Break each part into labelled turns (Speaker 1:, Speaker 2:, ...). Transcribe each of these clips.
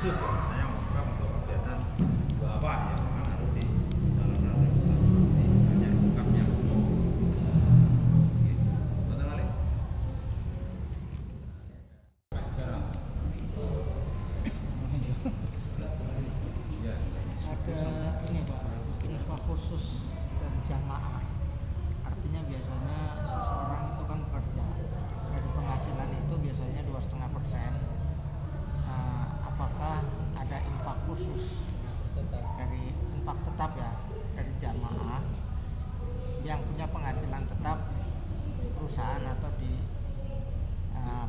Speaker 1: khusus ya, saya membuka untuk kegiatan apa ya, memang harus di salah satu seperti banyak bokap yang umum. Betul kali? Ya.
Speaker 2: Ada ini Pak, info khusus dari jamaah. Artinya biasanya seseorang itu kan kerja, dari penghasilan itu biasanya 2,5%. Apakah ada infak khusus dari infak tetap ya dari jamaah yang punya penghasilan tetap perusahaan atau di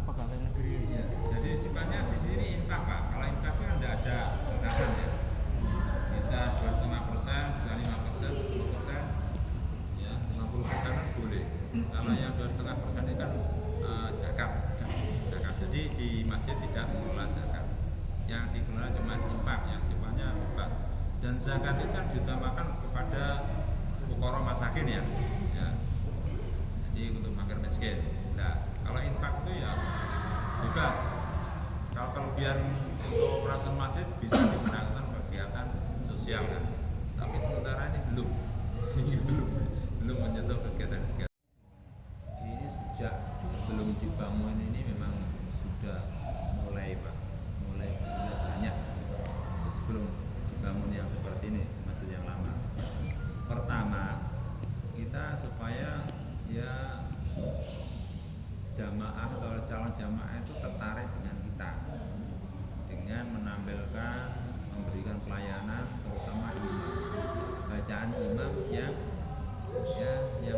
Speaker 2: pegawai negeri?
Speaker 1: Ya, jadi sifatnya sisi ini infak Pak. Kalau infak itu kan tidak ada batasan ya. Bisa 2,5%, bisa 5%, 10%, ya 50% kan boleh. Kalau yang 2,5% ini kan zakat. Jadi di masjid tidak mengelola zakat. Yang dikelola cuma infak, yang sifatnya infak. Dan zakat itu kan diutamakan kepada fuqara masakin ya. Ya. Jadi untuk fakir miskin. Nah, kalau infak itu ya bebas. Kalau kelebihan untuk operasional masjid bisa digunakan kegiatan sosial kan. Tapi sementara ini belum belum menyentuh kegiatan-kegiatan. Ini sejak sebelum dibangun ini memang sudah mulai Pak, mulai banyak sebelum dibangun yang seperti ini masjid yang lama. Pertama kita supaya ya jamaah atau calon jamaah itu tertarik dengan kita dengan menampilkan memberikan pelayanan terutama bacaan imam yang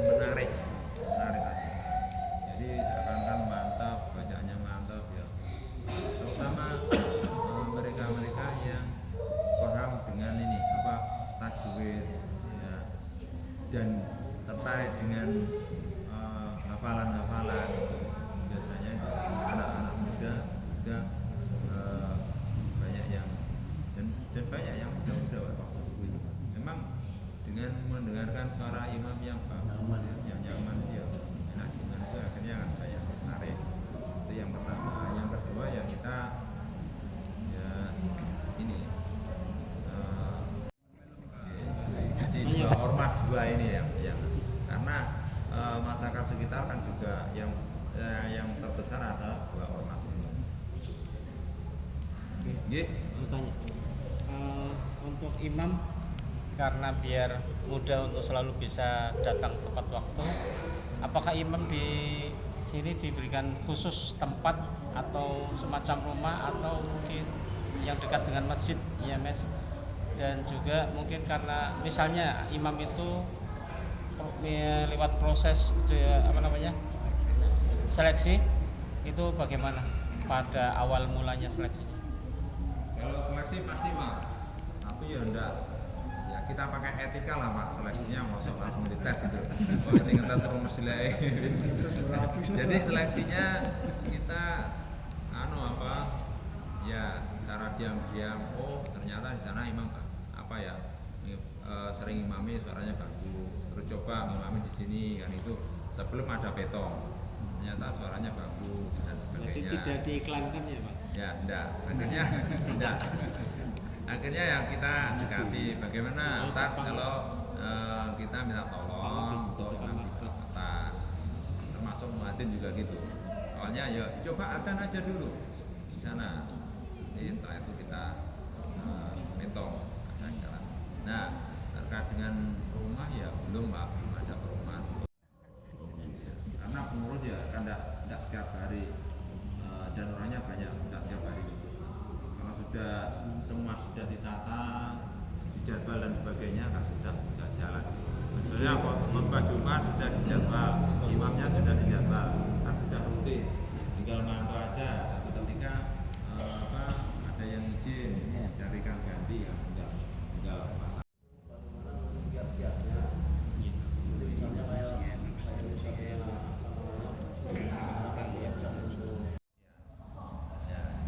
Speaker 1: menarik aja. Jadi seakan-akan mantap, bacaannya mantap ya. Terutama mereka-mereka yang paham dengan ini apa tajwid ya, dan tertarik dengan hafalan-hafalan. Biasanya anak-anak muda juga banyak yang dan banyak yang muda-muda waktu itu. Memang dengan mendengarkan suara imam yang bagus, yang nyaman, ya enak juga itu akhirnya banyak menarik. Itu yang pertama. Yang kedua ya kita ya ini jadi dua ormas dua ini yang karena masyarakat sekitar kan juga yang terbesar adalah dua ormas ini.
Speaker 2: Mau tanya, untuk imam
Speaker 3: Karena biar mudah untuk selalu bisa datang tepat waktu, apakah imam di sini diberikan khusus tempat atau semacam rumah atau mungkin yang dekat dengan masjid ya Mas? Dan juga mungkin karena misalnya imam itu lewat proses seleksi itu bagaimana pada awal mulanya seleksinya?
Speaker 1: Kalau seleksi pasti Pak, tapi ya enggak, ya kita pakai etika lah Pak, seleksinya masuk langsung dites gitu. Masih ngetes rumus nilai. Jadi seleksinya kita ya cara diam-diam, oh ternyata di sana imam apa ya sering imami suaranya bagus, terus coba ngimami di sini kan itu sebelum ada beton, ternyata suaranya bagus dan sebagainya.
Speaker 2: berarti tidak diiklankan ya Pak?
Speaker 1: Ya, enggak. Akhirnya yang kita dekati bagaimana Ustaz kalau kita minta tolong untuk ngambil kata, termasuk muadzin juga gitu. Awalnya ya coba adzan aja dulu di sana. Jadi setelah itu kita mentong adzan jalan. Nah, terkait dengan rumah ya belum Pak, belum ada perumahan. Karena pengurus ya kan enggak setiap hari dan orangnya banyak, enggak tiap hari. Kalau sudah semua sudah ditata, dijadwal dan sebagainya kan sudah jalan. Maksudnya khotbah Jumat sudah dijadwal, imamnya sudah dijadwal, kan sudah rutin. Tinggal mantau aja. Satu ketika ada yang izin, carikan ganti ya, tinggal pasang.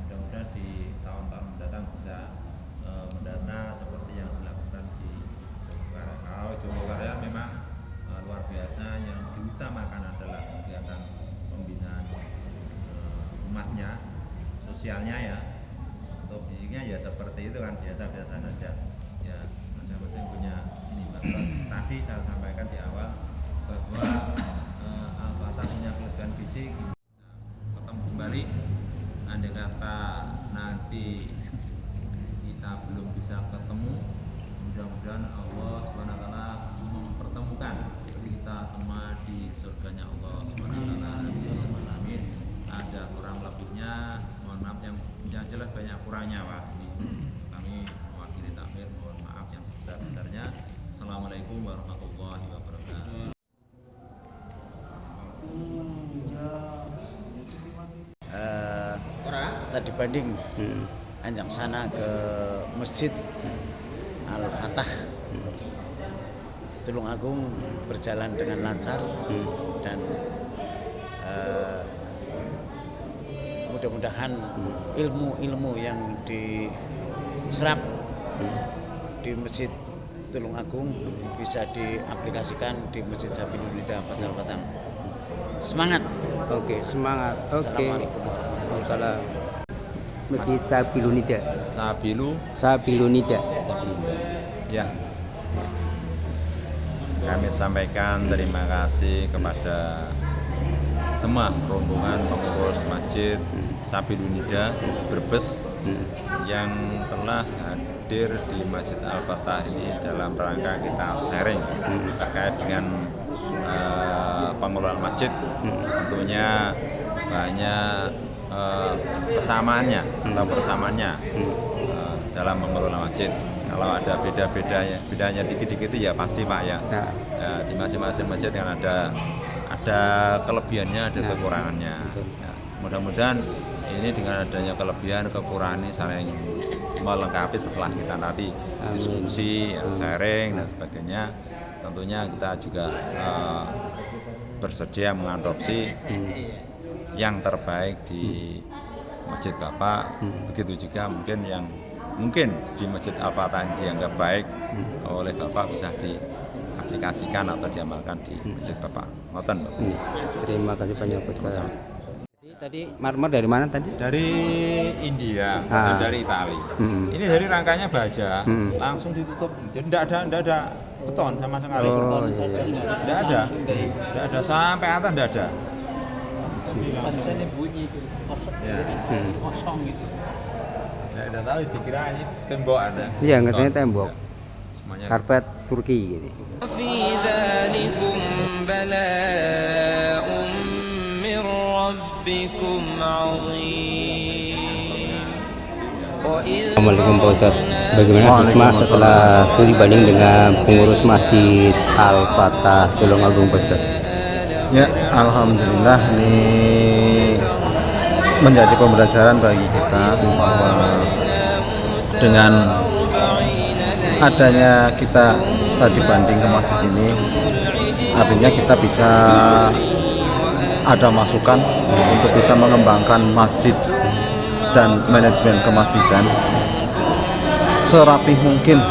Speaker 1: Mudah-mudahan di tahun-tahun mendatang bisa mendana seperti yang dilakukan di Jogjakarta. Kalau Jogjakarta memang luar biasa, yang diutamakan adalah kegiatan pembinaan umatnya, sosialnya ya, foto fisiknya ya seperti itu kan, biasa-biasa saja ya, masing-masing punya ini Mbak. Tadi saya sampaikan di awal bahwa Al-Fatah punya kelebihan fisik, ketemu kembali. Andai kata nanti kita belum bisa ketemu, mudah-mudahan Allah SWT mempertemukan kita semua di surganya Allah SWT. Amin. Ada kurang lebihnya, mohon maaf, yang jelas banyak kurangnya Pak. Ini kami mewakili takmir, mohon maaf yang sebesar-besarnya. Assalamualaikum warahmatullahi wabarakatuh.
Speaker 4: Tadi banding anjang sana ke Masjid Al-Fatah Tulungagung berjalan dengan lancar dan mudah-mudahan ilmu-ilmu yang diserap di Masjid Tulungagung bisa diaplikasikan di Masjid Sabilunida Pasar Batang. Semangat.
Speaker 5: Oke, semangat. Oke.
Speaker 4: Assalamualaikum warahmatullahi
Speaker 5: Salam. Masjid Sabilunida. Sabilunida.
Speaker 1: Ya. Kami sampaikan terima kasih kepada semua rombongan pengurus Masjid Sabilunida Brebes yang telah hadir di Masjid Al-Fatah ini dalam rangka kita sharing terkait dengan pengelolaan masjid. Tentunya banyak kesamaannya atau persamaannya dalam mengelola masjid. Kalau ada bedanya dikit-dikit ya pasti Pak ya. Ya, di masing-masing masjid kan ada kelebihannya, ada kekurangannya. Ya, mudah-mudahan ini dengan adanya kelebihan kekurangan ini saling melengkapi setelah kita nanti diskusi, sharing dan sebagainya. Tentunya kita juga bersedia mengadopsi yang terbaik di Masjid Bapak. Begitu juga mungkin di Masjid Al-Fatah dianggap baik oleh Bapak bisa diaplikasikan atau diamalkan di Masjid Bapak. Ngoten, Bapak.
Speaker 5: Terima kasih banyak Ustaz. Tadi marmer dari mana tadi?
Speaker 1: Dari India dan dari Itali. Ini dari rangkanya baja, langsung ditutup. Jadi tidak ada beton sama sekali. Tidak ada sampai atas tidak ada.
Speaker 3: Bangsanya bunyi itu kosong gitu.
Speaker 1: Ya, tidak tahu dikira ini tembok ada.
Speaker 5: Iya, katanya tembok.
Speaker 1: Semuanya
Speaker 5: Karpet Turki ini. Assalamualaikum Pak Ustadz. Bagaimana hikmah setelah studi banding dengan pengurus Masjid Al-Fatah Tulungagung Pak Ustadz?
Speaker 6: Ya, alhamdulillah ini menjadi pembelajaran bagi kita bahwa dengan adanya kita studi banding ke masjid ini, artinya kita bisa ada masukan untuk bisa mengembangkan masjid dan manajemen kemasjidan serapih mungkin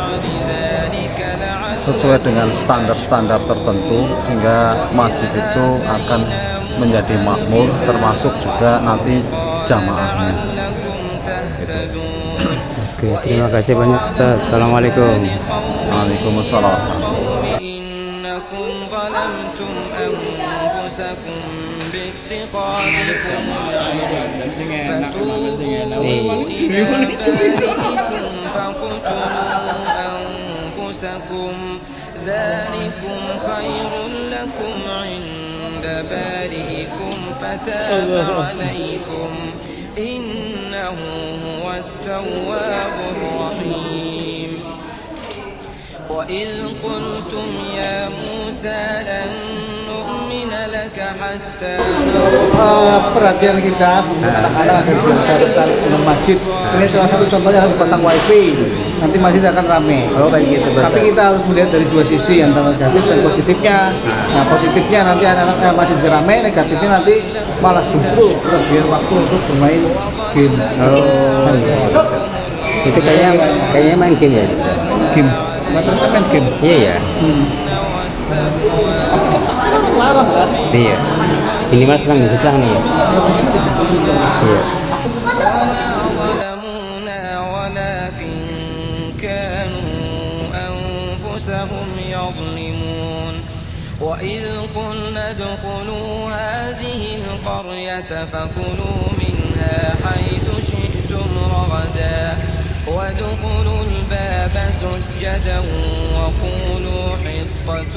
Speaker 6: sesuai dengan standar-standar tertentu sehingga masjid itu akan menjadi makmur, termasuk juga nanti jamaahnya. Gitu.
Speaker 5: Oke, terima kasih banyak Ustaz. Assalamualaikum.
Speaker 6: Waalaikumsalam.
Speaker 7: ذلكم خير لكم عند بارئكم فتاب عليكم إنه هو التواب الرحيم وإذ قلتم يا موسى لن نؤمن لك حتى
Speaker 6: Perhatian kita anak-anak agar bisa datang ke masjid. Ini salah satu contohnya harus dipasang wifi. Nanti masjid akan ramai.
Speaker 5: Oh, kayak gitu.
Speaker 6: Tapi kita harus melihat dari dua sisi, antara negatif dan positifnya. Nah, positifnya nanti anak-anak masih bisa ramai, negatifnya nanti malah justru kelebihan waktu untuk bermain game.
Speaker 5: Oh, itu kayaknya main game ya?
Speaker 6: Game. Rata-rata main game.
Speaker 5: Iya ya.
Speaker 6: Larang kan?
Speaker 5: Iya. Ini mas senang nih. Iya.
Speaker 7: وإذ قلنا ادخلوا هذه القرية فكلوا منها حيث شئتم رغدا وادخلوا الباب سجدا وقولوا حطة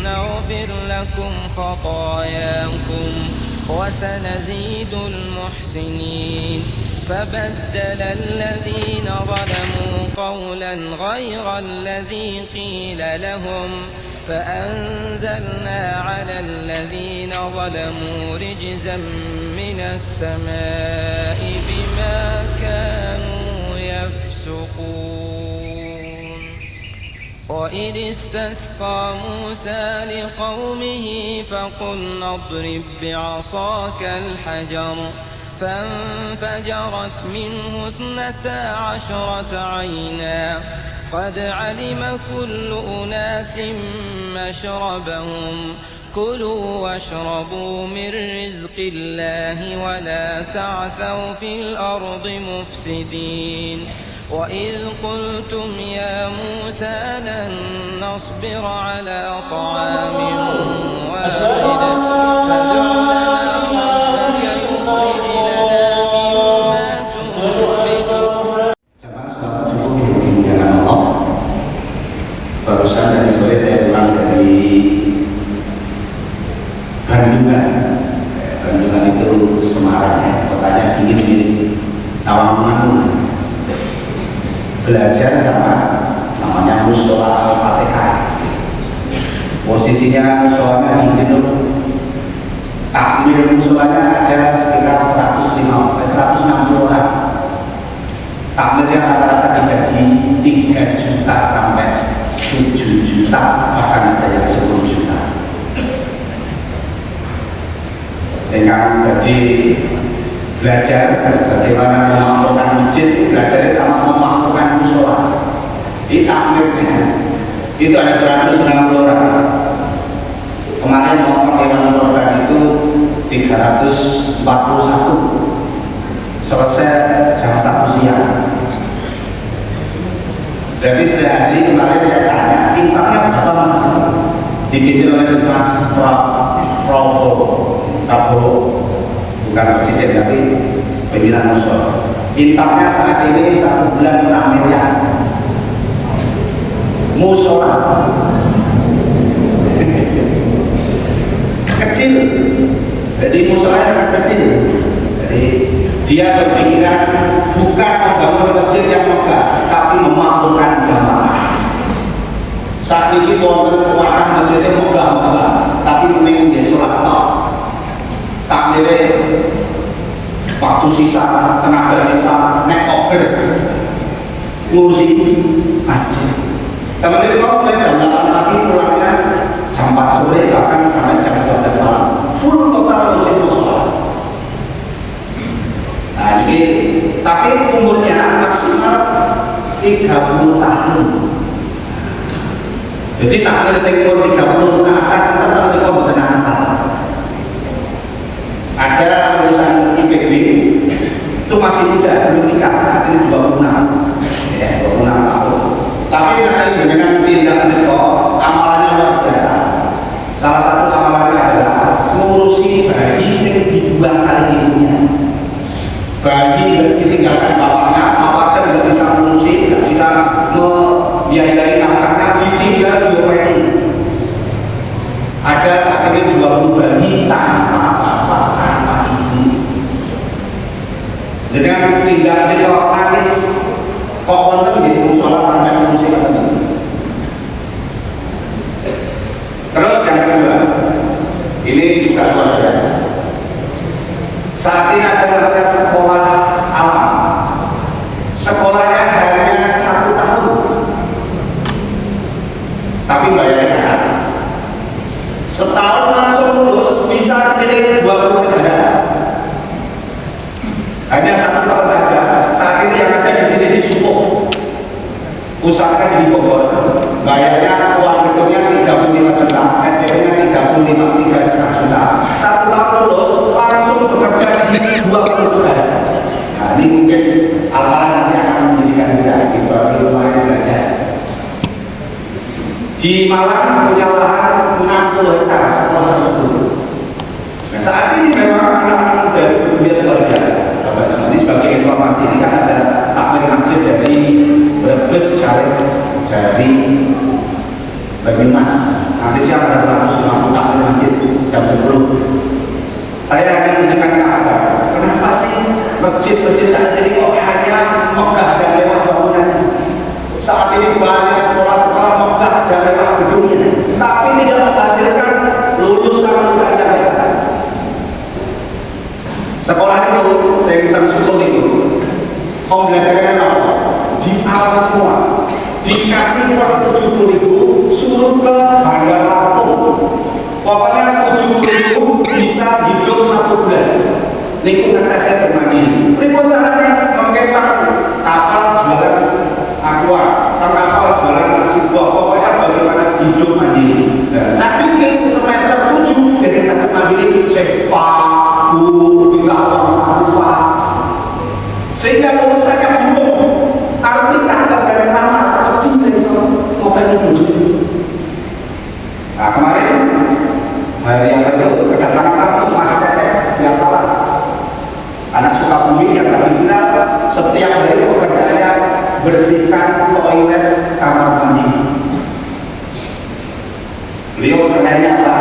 Speaker 7: نغفر لكم خطاياكم وسنزيد المحسنين فبدل الذين ظلموا قولا غير الذي قيل لهم فأنزلنا على الذين ظلموا رجزا من السماء بما كانوا يفسقون وإذ استسقى موسى لقومه فقلنا اضرب بعصاك الحجر فانفجرت منه 12 عينا قد علم كل أناس مشربهم كلوا واشربوا من رزق الله ولا تعثوا في الأرض مفسدين وإذ قلتم يا موسى لن نصبر على طعام واحد فادع لنا ربك يخرج لنا مما تنبت
Speaker 8: barusan dari sore saya pulang dari Bandungan. Bandungan itu Semarang ya, kotanya dingin Tawangan. Belajar sama namanya Mushola Al-Fatihah. Posisinya musholanya di gedung. Takmir musholanya ada sekitar 160 orang. Takmirnya rata-rata digaji 3 juta sampai 7 juta, bahkan ada yang 10 juta. Dengan gaji belajar bagaimana memakmurkan masjid, belajarnya sama memakmurkan mushola. Di takmirnya itu ada 160 orang. Kemarin motong Imam Korban itu 341, selesai jam 1 siang. Berarti sehari kemarin saya tanya, infaknya berapa mas? Dipimpin oleh Mas Prabowo, bukan presiden tapi pimpinan musyawarah. Infaknya saat ini 1 bulan 6 miliar. Musyawarah kecil, jadi musyawarah sangat kecil. Jadi dia berpikiran bukan membangun masjid yang megah, tapi memakmurkan jamaah. Saat ini wonten kuatah masjidnya megah-megah, tapi mending dia sholat tok. Takmire waktu sisa, tenaga sisa, nek oker ngurusi masjid. Teman-teman kalau mulai jam 8 pagi pulangnya jam 4 sore, bahkan sampai jam 12 malam, full total ngurusi mushola. Nah ini, tapi umurnya maksimal 30 tahun. Jadi takmir sektor 30 ke atas tetap di kompetensi asal. Ada lulusan IPB itu masih muda, belum nikah, saat ini 26 ya, 26 tahun. Tapi nanti dengan tindak mereka amalannya luar biasa. Salah satu amalannya adalah ngurusi bayi yang dibuang kali ibunya. Bayi ditinggalkan bapaknya, bapaknya tidak bisa ngurusi, tidak bisa membiayai nafkahnya, ditinggal diopeni. Ada saat ini 20 bayi tanpa bapak, tanpa ibu. Jadi kan tinggal di bawah nangis, kok konten di mushola sampai ngurusi katanya. Terus yang kedua, ini juga luar biasa. Saat ini ada namanya sekolah alam. Sekolahnya hanya 1 tahun. Tapi bayangkan, setahun langsung lulus bisa dipilih 20 negara. Hanya 1 tahun saja. Saat ini yang ada di sini di Supo, pusatnya di Bogor. Bayarnya uang gedungnya 35 juta, SPP-nya 3,5 juta. 1 tahun lulus langsung bekerja di 20 negara. Nah ini mungkin Allah nanti akan menjadikan kita di lumayan belajar. Di Malang punya lahan 60 hektar sekolah tersebut. Nah, saat ini memang anak-anak muda bergeliat luar biasa. Bapak ini sebagai informasi, ini kan ada takmir masjid dari Brebes, Karet, dari Banyumas. Nanti siang ada 150 takmir masjid jam 10. Saya hanya mendengar kabar, kenapa sih masjid-masjid saat ini kok hanya megah dan mewah bangunannya? Saat ini banyak sekolah-sekolah megah dan mewah gedungnya, tapi tidak menghasilkan lulusan-lulusan yang hebat. Sekolah itu, saya minta susul itu, pembelajarannya apa? Di awal semua, dikasih uang 70.000, suruh ke Bandar Lampung. Pokoknya 70.000 bisa hidup 1 bulan. Lingkungan saya bermandiri. Pripun caranya? Mengketak kapal jualan aqua, kapal jualan nasi buah. Pokoknya bagaimana hidup mandiri. Tapi ke semester 7 jadi satu mandiri, saya Pak, Bu, minta uang satu Pak. Sehingga lulusannya belum. Arti tanggal dari mana? Tidak bisa mau pengen wujud. Nah kemarin hari yang itu kedatangan aku Mas Cecep yang kalah anak Sukabumi yang tadi final, setiap hari pekerjaannya bersihkan toilet kamar mandi. Beliau kerennya apa?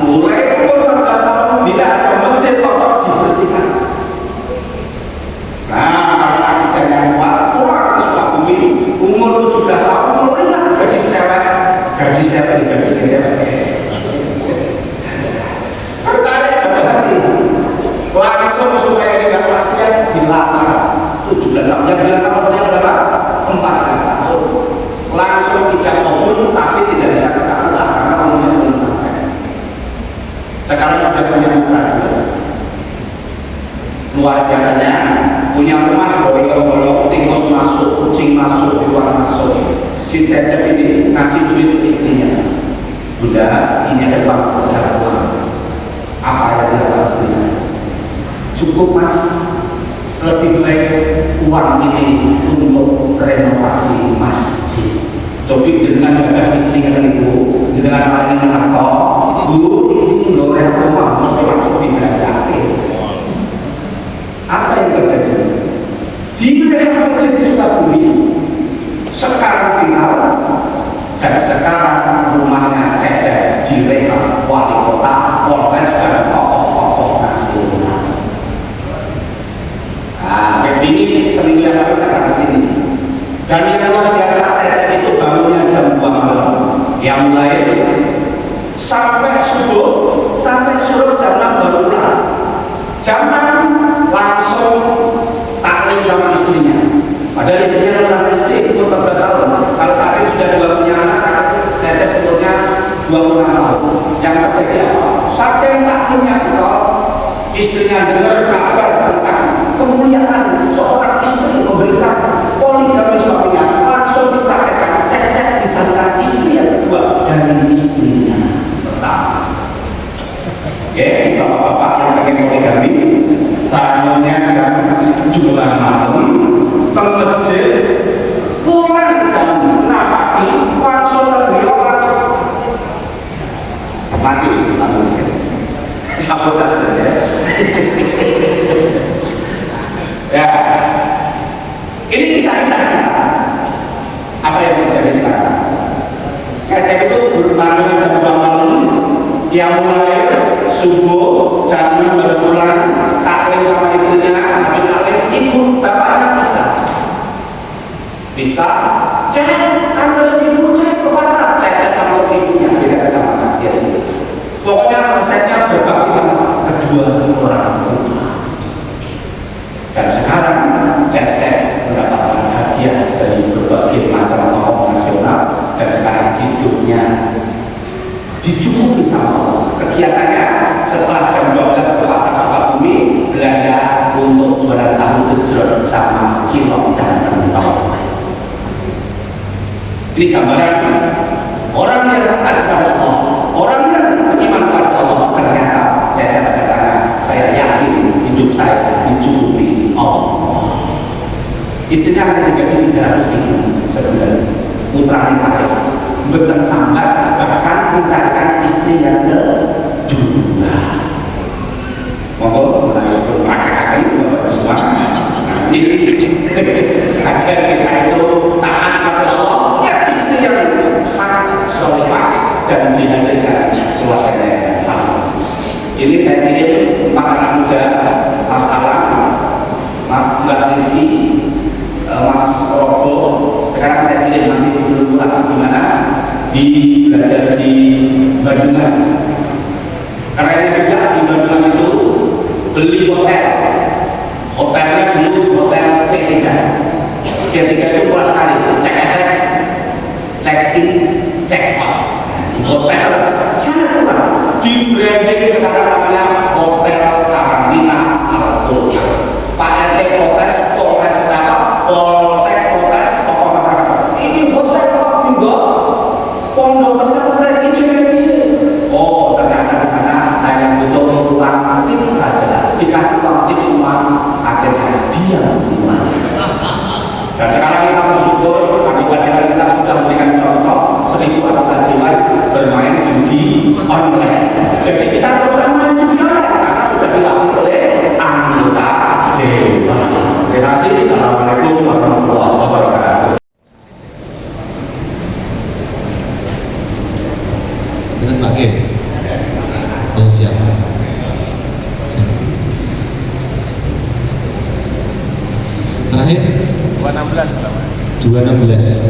Speaker 8: Mulai umur 14 tahun bila ada masjid kotor dibersihkan. Nah karena kita yang kuat pulang ke Sukabumi umur 17 tahun mulai gadis cewek tertarik jabatan langsung supaya tidak maksiat dilamar 17 tahun yang bilang umurnya berapa? 14 tahun langsung ijab kabul tapi tidak bisa ketahuan karena umurnya belum sampai. Sekarang sudah punya putra luar biasanya, punya rumah bolong-bolong, tikus masuk, kucing masuk, keluar masuk. Si Cecep ini ngasih duit istrinya, Bunda ini ada uang, apa yang dilakukan istrinya? Cukup Mas, lebih baik uang ini untuk renovasi masjid. Coba dengan ada istri kan ibu, dengan paling atau Bu ini loh renovasi mesti langsung dibelanjakan. Apa yang terjadi? Di masjid di Sukabumi sekarang final dan sekarang rumahnya Cecep direhab wali kota, Polres dan tokoh-tokoh nasional. Nah, ini seminggu yang lalu datang ke sini. Dan yang luar biasa Cecep itu bangunnya jam 2 malam, yang mulai sampai subuh, sampai suruh jam 6 baru pulang. Jam 6 langsung taklim sama istrinya. Padahal istrinya adalah istri umur 14 tahun. Kalau saat ini sudah 2 punya anak, saat Cecep umurnya 26 tahun. Yang terjadi apa? Saking taklimnya kalau istrinya dengar kabar tentang kemuliaan seorang istri memberikan poligami suaminya, langsung dipraktekkan. Cecep dijadikan istri yang kedua dari istrinya pertama. Ya, bapak-bapak yang pengen poligami, tamunya jam 2 malam ke masjid, pulang jam 6 pagi, langsung ke beliau langsung mati, sabotase ya. Ya, ini kisah-kisah apa yang terjadi sekarang. Cecep itu berbangun jam 2 malam, yang mulai subuh jam 6 baru pulang, taklim sama istrinya, habis taklim ibu bapaknya bisa cek antar ibu cek ke pasar, cek langsung ibunya beda kecamatan dia sini. Pokoknya resepnya berbagi sama kedua orang tua. Dan sekarang cek mendapatkan hadiah dari berbagai macam tokoh nasional dan sekarang hidupnya dicukupi sama kegiatannya setelah jam 12 ke pasar Sukabumi belanja untuk jualan tahu gejrot sama cilok dan pentol. Ini gambaran orang yang taat kepada Allah, orang yang beriman kepada Allah. Ternyata Cecep sekarang saya yakin hidup saya dicukupi Allah. Istrinya hanya digaji 300.000 sebulan, putra nikah bentang sambat bahkan mencarikan istri yang kedua. Monggo menawi pun praktekkan Bapak semua. Nanti agar kita itu taat kepada Allah, ya istri yang sangat solehah dan dihadirkan keluarganya halus. Ini saya kirim makanan muda Mas Alam, Mas Mbak Rizky, Mas Robo. Sekarang saya kirim masih belum pulang di mana? Di belajar di Bandungan. Karena juga di Bandungan itu beli hotel. Hotelnya dulu hotel C3. C3 itu murah sekali. Check in, check out. Hotel sangat murah. Di branding sekarang namanya Hotel Karantina Alkoa. Pak RT protes, Polres apa? Polsek protes, tokoh masyarakat. Ini hotel apa juga? Pondok pesantren IJIN. Oh, ternyata di sana hanya butuh ruang tip saja. Dikasih ruang tip semua, akhirnya diam semuanya. Dan sekarang kita bersyukur, akibatnya kita sudah memberikan contoh 1000 anggota dewan bermain judi online. Jadi kita harus main judi online karena sudah dilatih oleh anggota dewan. Terima kasih. Assalamualaikum warahmatullahi wabarakatuh.
Speaker 9: Dengan Pak Kim. Oh, siap. Terakhir 216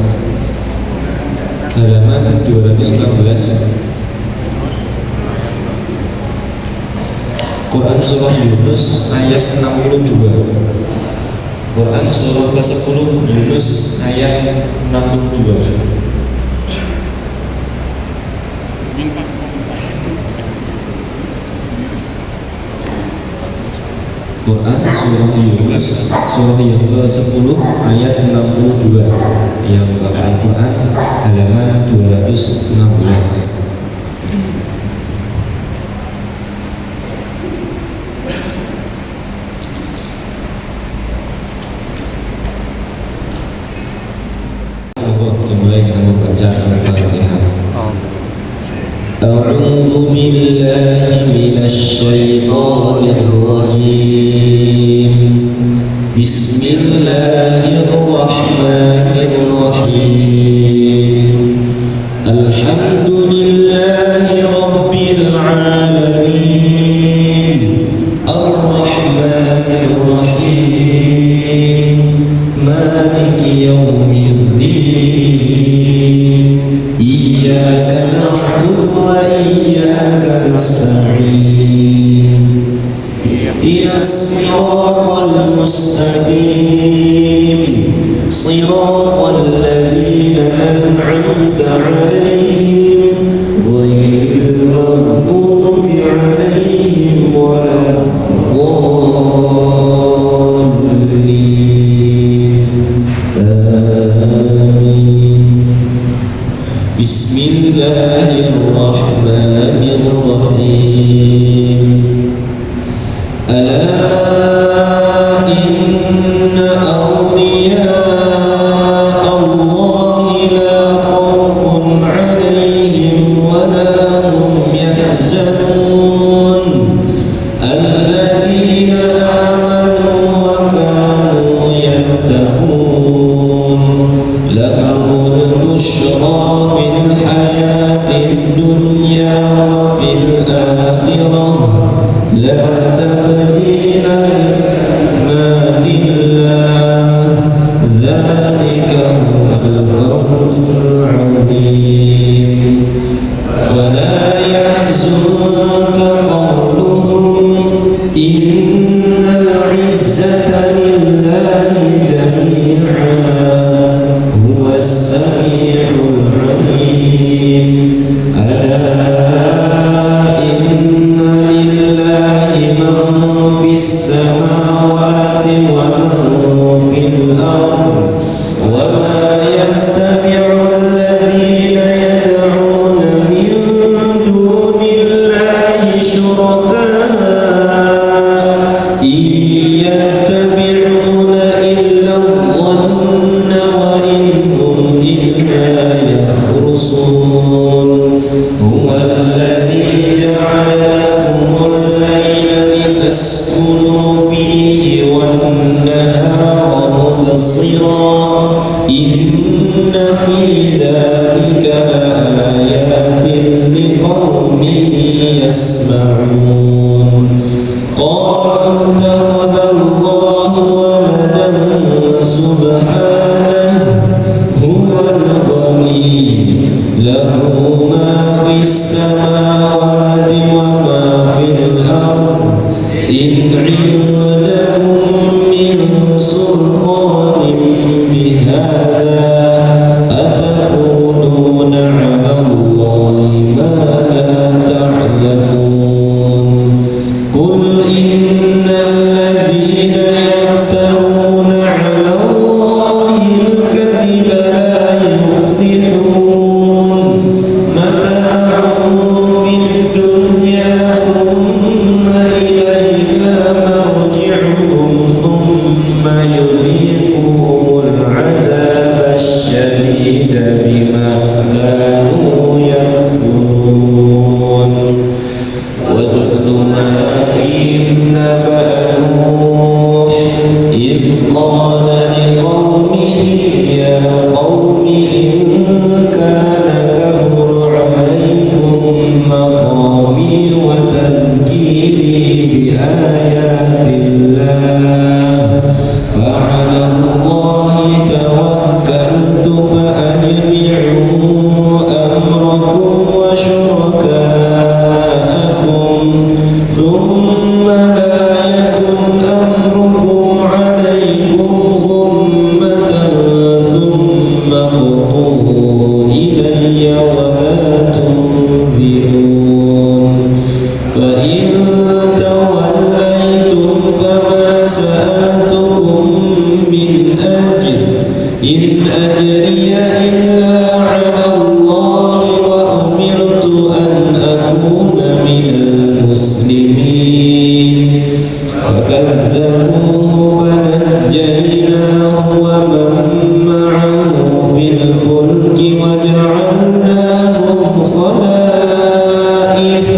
Speaker 9: halaman 216 Quran surah Yunus ayat 62. Quran surah ke-10 Yunus ayat 62. Quran surah Yunus surah yang ke-10 ayat 62 yang bacaan Quran halaman 216. Dimulai kita membaca Al-Fatihah. A'udzu billahi minasy syaithanir rajim. Bismillahirrahmanirrahim. Alhamdulillahi rabbil alamin. Ar-rahmanir rahim. Maliki yaumiddin. Iyyaka na'budu wa iyyaka nasta'in. Ihdinas siratal mustaqim. Siratal ladzina an'amta 'alaihim ghairil maghdubi 'alaihim waladdallin. Amin. Bismillahirrahmanirrahim. Ala inna awliya Allahi la khawfun 'alaihim wa la hum yahzanun. Alladzina amanu wa kanu yattaqun. Lahumul bushra fil hayatid dunya wa fil akhirah. La tabdila likalimatillah. Dzalika huwal fawzul 'azim. Wa la yahzunka qawluhum innal 'izzata lillahi jami'an huwas sami'ul 'alim. Ala inna lillahi man fis samawati wa man fil ardh wa ma yattabi'u alladhina yad'una min dunillahi shuraka yattabi'una illa dhanna wa in hum illa yakhrusun.
Speaker 10: مبصرا إن في ذلك لآيات لقوم يسمعون قالوا اتخذ الله ولدا سبحانه هو الغني له ما في السماوات وما في الأرض إن عندكم من سلطان بهذا أتقولون على الله ما لا تعلمون قل إن الذين يفترون على الله الكذب لا يفلحون متاع في الدنيا ثم إلينا مرجعهم ثم يذيقهم العذاب الشديد بما كانوا يكفرون واتل ما فيهم نبأ نوح إذ قال لقومه يا قوم إن كان كبر عليكم مقامي وتذكيري بآيات الله فعلى الله توكلت فأجمعوا أمركم وشركاءكم ثم لا يكن أمركم عليكم غمة ثم اقضوا إلي ولا تنذرون فإن توليتم فما سألتكم من أجر إن أجري إلا على الله وأمرت أن أكون من المسلمين فكذبوه فنجيناه ومن معه في الفلك وجعلناهم خلائف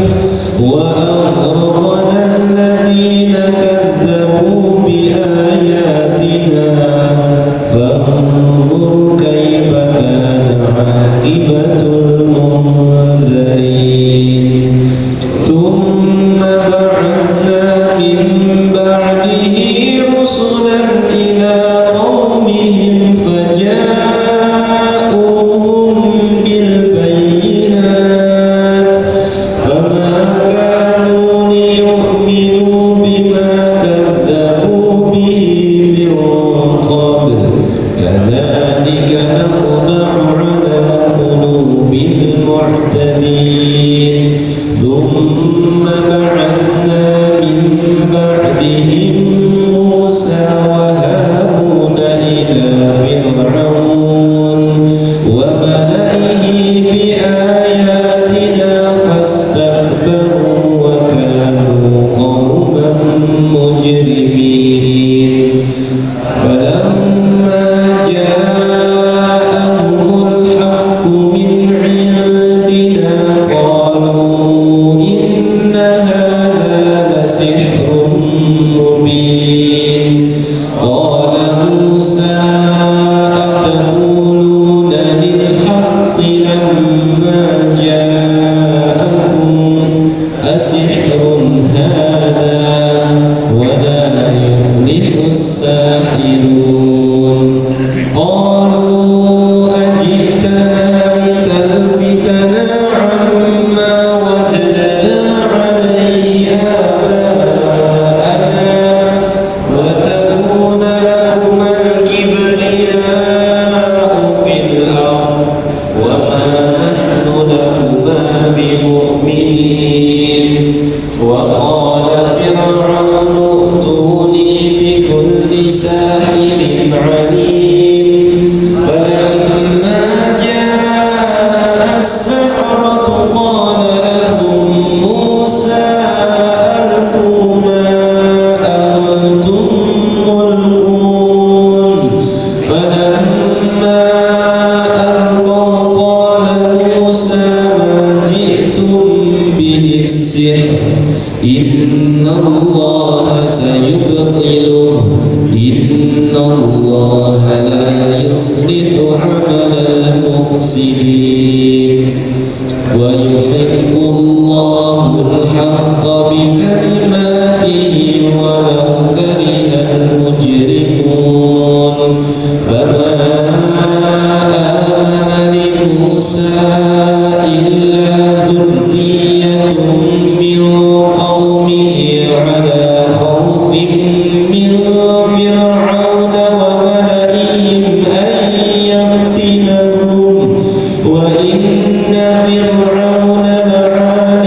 Speaker 10: وأغرقنا الذين كذبوا بآياتنا فانظر كيف كان الله لا يصلح عمل المفسدين ويحق الله الحق بكلماته ولو كره المجرمون فما آمن لموسى إلا ذرية من قومه على خوف من فرعون وملئهم أن يفتنهم وإن فرعون لعال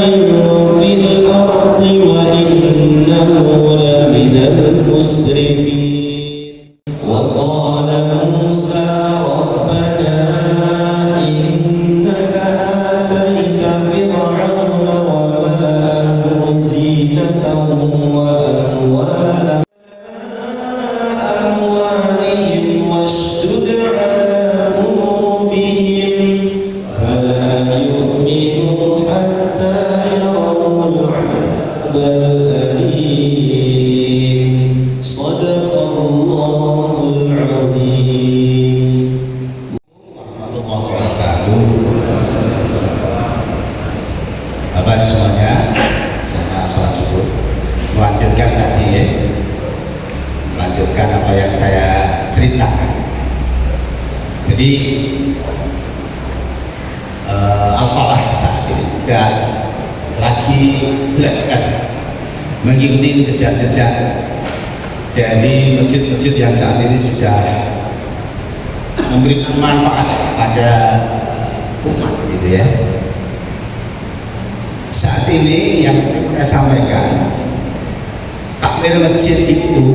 Speaker 10: في الأرض وإنه لمن المسرفين وقال موسى ربنا إنك آتيت فرعون وملأه زينة وأموالا أموالهم واشدد على قلوبهم فلا يؤمنوا حتى يروا العذاب الأليم صدق الله العظيم
Speaker 8: warahmatullahi wabarakatuh. Bapak semuanya, saya sholat subuh. Melanjutkan tadi ya, melanjutkan apa yang saya ceritakan. Jadi Al-Falah saat ini dan lagi belajar mengikuti jejak-jejak dari masjid-masjid yang saat ini sudah memberikan manfaat pada umat gitu ya. Saat ini yang saya sampaikan, takmir masjid itu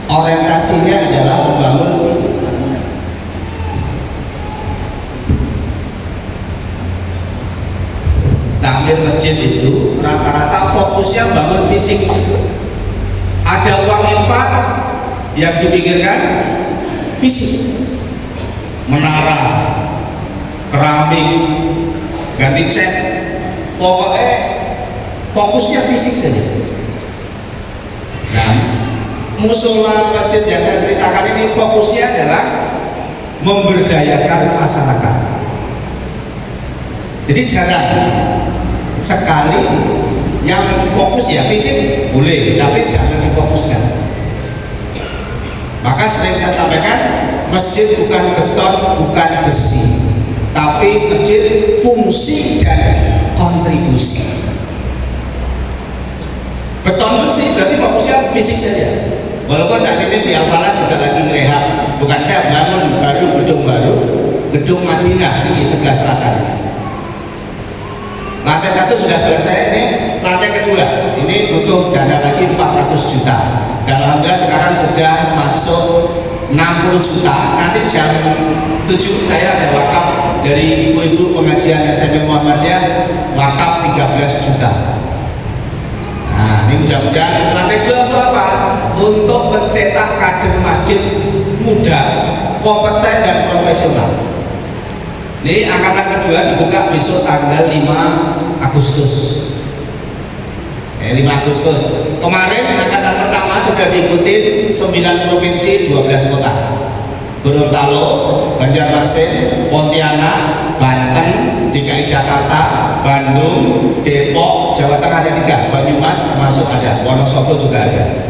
Speaker 8: orientasinya adalah membangun fisik. Takmir masjid itu rata-rata fokusnya bangun fisik. Ada uang infak yang dipikirkan fisik, menara, keramik, ganti cat, pokoknya fokusnya fisik saja. Nah, musola masjid yang saya ceritakan ini fokusnya adalah memberdayakan masyarakat. Jadi jarang sekali yang fokus ya fisik boleh, tapi jangan difokuskan. Maka sering saya sampaikan, masjid bukan beton, bukan besi, tapi masjid fungsi dan kontribusi. Beton besi berarti fokusnya fisik saja. Walaupun saat ini di Al-Falah juga lagi ngerehab, bukannya bangun baru, gedung Madinah ini sebelah selatan. Lantai 1 sudah selesai, ini lantai kedua ini butuh dana lagi 400 juta. Dan alhamdulillah sekarang sudah masuk 60 juta. Nanti jam 7 saya ada wakaf dari ibu-ibu pengajian SMP Muhammadiyah, wakaf 13 juta. Nah, ini mudah-mudahan lantai 2 itu apa? Untuk mencetak kader masjid muda, kompeten dan profesional. Ini angkatan kedua dibuka besok tanggal 5 Agustus. 5 Agustus. Kemarin angkatan pertama sudah diikuti 9 provinsi, 12 kota. Gorontalo, Banjarmasin, Pontianak, Banten, DKI Jakarta, Bandung, Depok, Jawa Tengah ada 3, Banyumas termasuk ada, Wonosobo juga ada.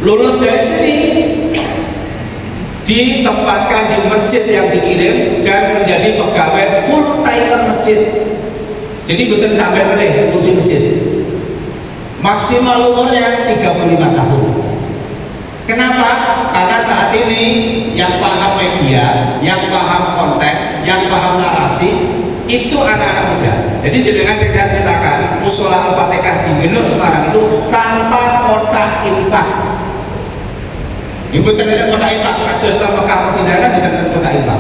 Speaker 8: Lulus dari sini ditempatkan di masjid yang dikirim dan menjadi pegawai full timer masjid. Jadi bukan sampai boleh kursi masjid. Maksimal umurnya 35 tahun. Kenapa? Karena saat ini yang paham media, yang paham konten, yang paham narasi itu anak-anak muda. Jadi dengan saya ceritakan musola Al-Fatihah di Minur Semarang itu tanpa kotak infak. Ibu ternyata kotak infak, kados ta Mekah Madinah kan bukan kotak infak.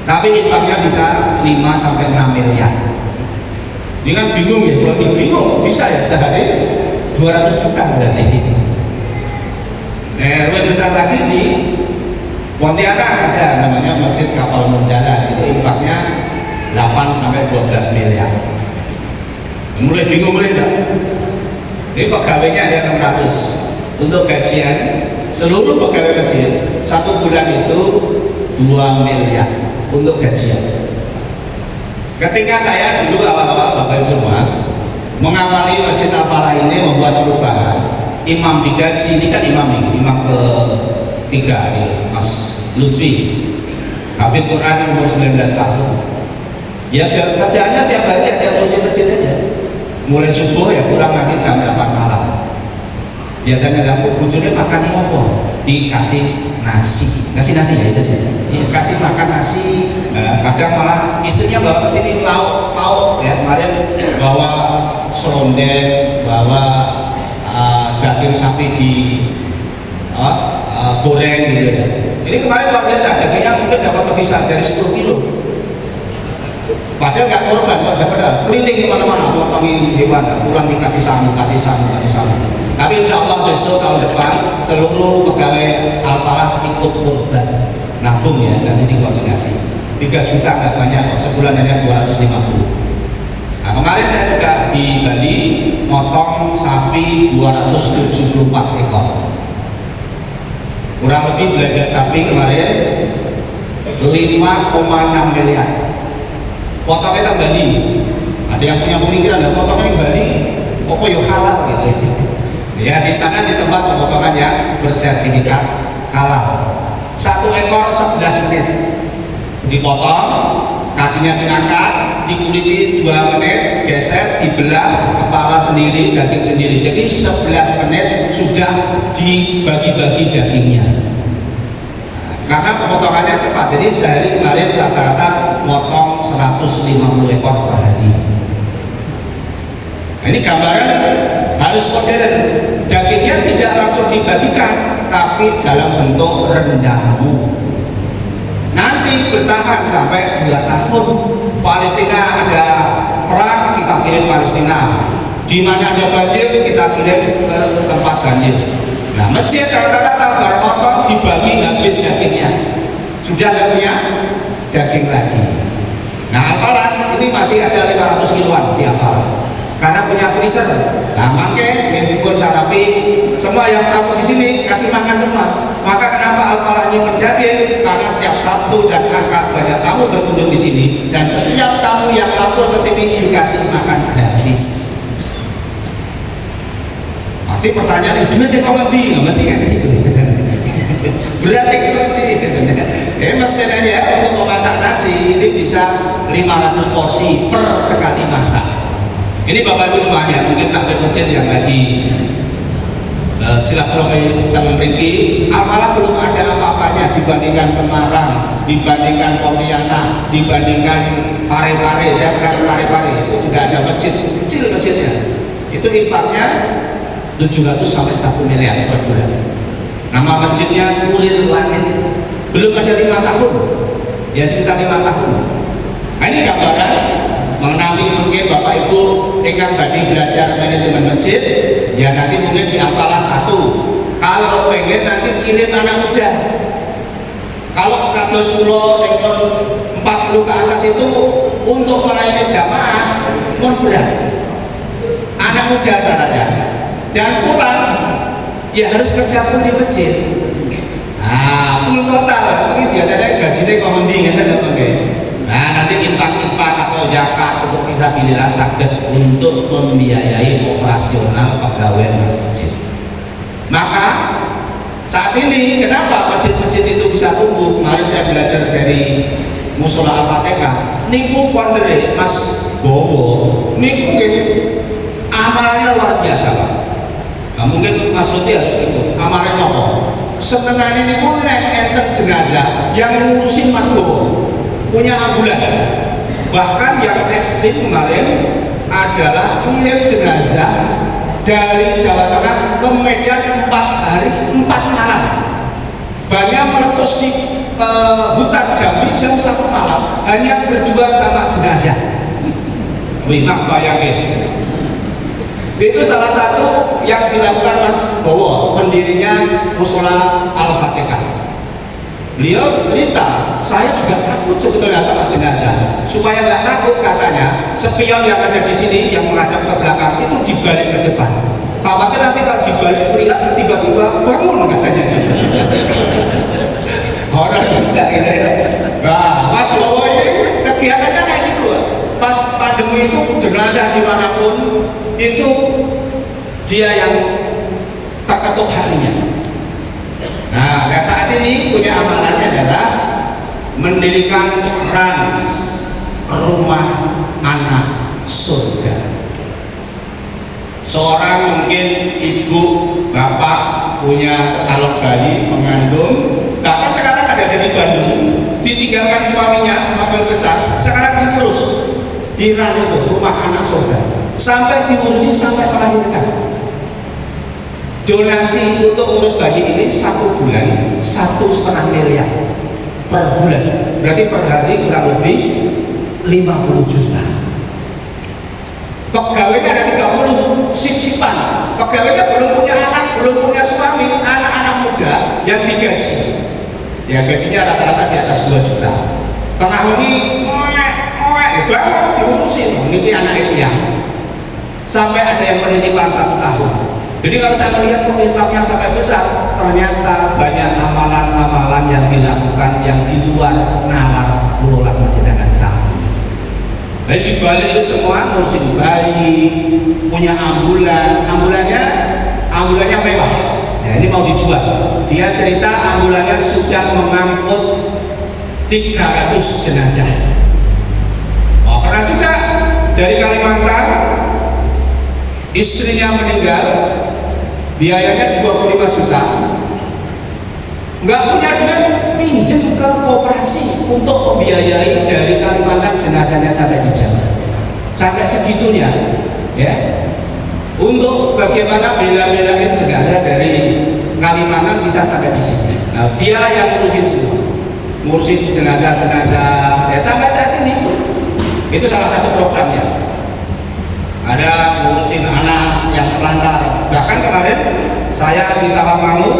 Speaker 8: Tapi infaknya bisa 5 sampai 6 miliar. Ini kan bingung ya, kalau bingung bisa ya sehari 200 juta berarti. Lebih besar lagi di Pontianak ada namanya Masjid Kapal Menjalan, itu infaknya 8 sampai 12 miliar. Mulai bingung mulai enggak? Ini pegawainya ada 600. Untuk gajian seluruh pegawai masjid 1 bulan itu 2 miliar untuk gajian. Ketika saya dulu awal-awal Bapak Ibu semua mengawali Masjid Al-Falah ini membuat perubahan, imam digaji, ini kan imam ketiga ini Mas Lutfi, hafid Quran umur 19 tahun. Ya kerjaannya setiap hari ada kursi masjid aja. Mulai subuh ya pulang nanti jam 8 malam. Biasanya dapur bujurnya makan apa? Dikasih nasi ya ya, kasih makan nasi. Kadang malah istrinya bawa ke sini lauk ya, kemarin bawa serondeng, bawa daging sapi di goreng gitu ya. Ini kemarin luar biasa, dagingnya mungkin dapat tebisan dari 10 kilo. Padahal nggak korban, nggak ada keliling kemana-mana, ngomongin hewan, pulang dikasih samu. Tapi insya Allah besok tahun depan seluruh pegawai Al-Falah ikut korban, nabung ya, dan ini koordinasi. 3 juta nggak banyak, sebulan hanya 250. Nah kemarin saya juga di Bali motong sapi 274 ekor. Kurang lebih belanja sapi kemarin 5,6 miliar. Potongnya ke Bali. Ada yang punya pemikiran, lah potongnya ke Bali, pokok yo halal gitu. Ya di sana di tempat pemotongan yang bersertifikat halal. 1 ekor 11 menit dipotong, kakinya diangkat, dikuliti 2 menit, geser, dibelah, kepala sendiri, daging sendiri. Jadi 11 menit sudah dibagi-bagi dagingnya. Karena pemotongannya cepat, jadi sehari kemarin rata-rata motong 150 ekor per hari. Nah, ini gambaran harus modern. Dagingnya tidak langsung dibagikan, tapi dalam bentuk rendangmu. Nanti bertahan sampai 2 tahun. Palestina ada perang, kita kirim Palestina. Di mana ada banjir, kita kirim ke tempat banjir. Nah, masjid rata-rata baru potong dibagi habis dagingnya. Sudah nggak punya daging lagi. Nah, Al-Falah ini masih ada 500 kiloan di Al-Falah. Karena punya freezer. Nah, makanya meskipun sarapi semua yang tamu di sini kasih makan semua. Maka kenapa Al-Falah ini mendaging? Karena setiap Sabtu dan Ahad banyak tamu berkunjung di sini, dan setiap tamu yang lapor ke sini dikasih makan gratis. Pasti pertanyaan, duitnya kau ngerti? Nggak mesti kan gitu. Berasnya ngerti. Mesin aja untuk memasak nasi ini bisa 500 porsi per sekali masak. Ini Bapak Ibu semuanya, mungkin takbir masjid yang lagi silaturahmi kita memiliki. Al-Falah belum ada apa-apanya dibandingkan Semarang, dibandingkan Pontianak, dibandingkan Parepare. Ya, Parepare itu juga ada masjid kecil masjidnya. Itu infaknya 700 sampai 1 miliar per bulan. Nama masjidnya Kulir Langit. Belum ada 5 tahun, ya sekitar 5 tahun. Nah, ini gambaran mengenai mungkin Bapak Ibu ingin tadi belajar manajemen masjid, ya nanti mungkin di Al-Falah 1. Kalau pengen nanti kirim anak muda. Kalau kados kula sing 40 ke atas itu untuk melayani jamaah mun berat. Anak muda syaratnya. Dan pulang ya harus kerja pun di masjid. Nah, full total. Ini biasanya gajinya kok mending kan oke. Nah, nanti infak atau zakat untuk fisabilillah saged untuk membiayai operasional pegawai masjid. Maka saat ini kenapa masjid-masjid itu bisa tumbuh? Kemarin saya belajar dari Musola Al-Fatihah. Niku founder Mas Bowo. Niku amalnya luar biasa, Pak. Nah, mungkin Mas Lutfi harus itu amalnya apa? Senengannya ini pun enten jenazah yang ngurusin Mas Bowo, punya ambulan. Bahkan yang ekstrim kemarin adalah ngirim jenazah dari Jawa Tengah ke Medan 4 hari 4 malam. Banyak meletus di hutan Jambi jam 1 malam hanya berdua sama jenazah. Wimah bayangin. Itu salah satu yang dilakukan Mas Bowo, pendirinya Musola Al-Fatihah. Beliau cerita, saya juga takut sebetulnya sama jenazah. Supaya nggak takut katanya, spion yang ada di sini yang menghadap ke belakang itu dibalik ke depan. khawatir nanti kalau dibalik pria tiba-tiba bangun katanya. Horor juga gitu ya. Nah, Mas Bowo ini kegiatannya kayak gitu. Pas pandemi itu jenazah dimanapun itu dia yang terketuk hatinya. Nah, dan saat ini punya amalannya adalah mendirikan RANS, Rumah Anak Surga. Seorang mungkin ibu, bapak punya calon bayi mengandung, bahkan sekarang ada dari Bandung, ditinggalkan suaminya ambil besar, sekarang diurus di RANS itu, Rumah Anak Surga, sampai diurusi sampai melahirkan. Donasi untuk urus bayi ini 1 bulan 1,5 miliar per bulan, berarti per hari kurang lebih 50 juta. Pegawainya ada 30 sip-sipan, pegawainya belum punya anak, belum punya suami, anak-anak muda yang digaji, ya gajinya rata-rata di atas 2 juta. Tengah ini banget diurusin, ini anak itu yang sampai ada yang menitipkan 1 tahun. Jadi kalau saya melihat komitmennya sampai besar, ternyata banyak amalan-amalan yang dilakukan yang di luar nalar kelola pendidikan sapi. Jadi di balik itu semua ngurusin bayi, punya ambulannya mewah. Ya, ini mau dijual. Dia cerita ambulannya sudah mengangkut 300 jenazah. Oh, pernah juga dari Kalimantan, istrinya meninggal, biayanya 25 juta, nggak punya duit, pinjam ke koperasi untuk membiayai dari Kalimantan jenazahnya sampai di Jawa, sampai segitunya, ya, untuk bagaimana bela-belain jenazah dari Kalimantan bisa sampai di sini. Nah, dialah yang ngurusin semua, ngurusin jenazah-jenazah, ya sampai saat ini. Itu salah satu programnya. Ada ngurusin anak yang terlantar. Bahkan kemarin saya di Tawangmangu,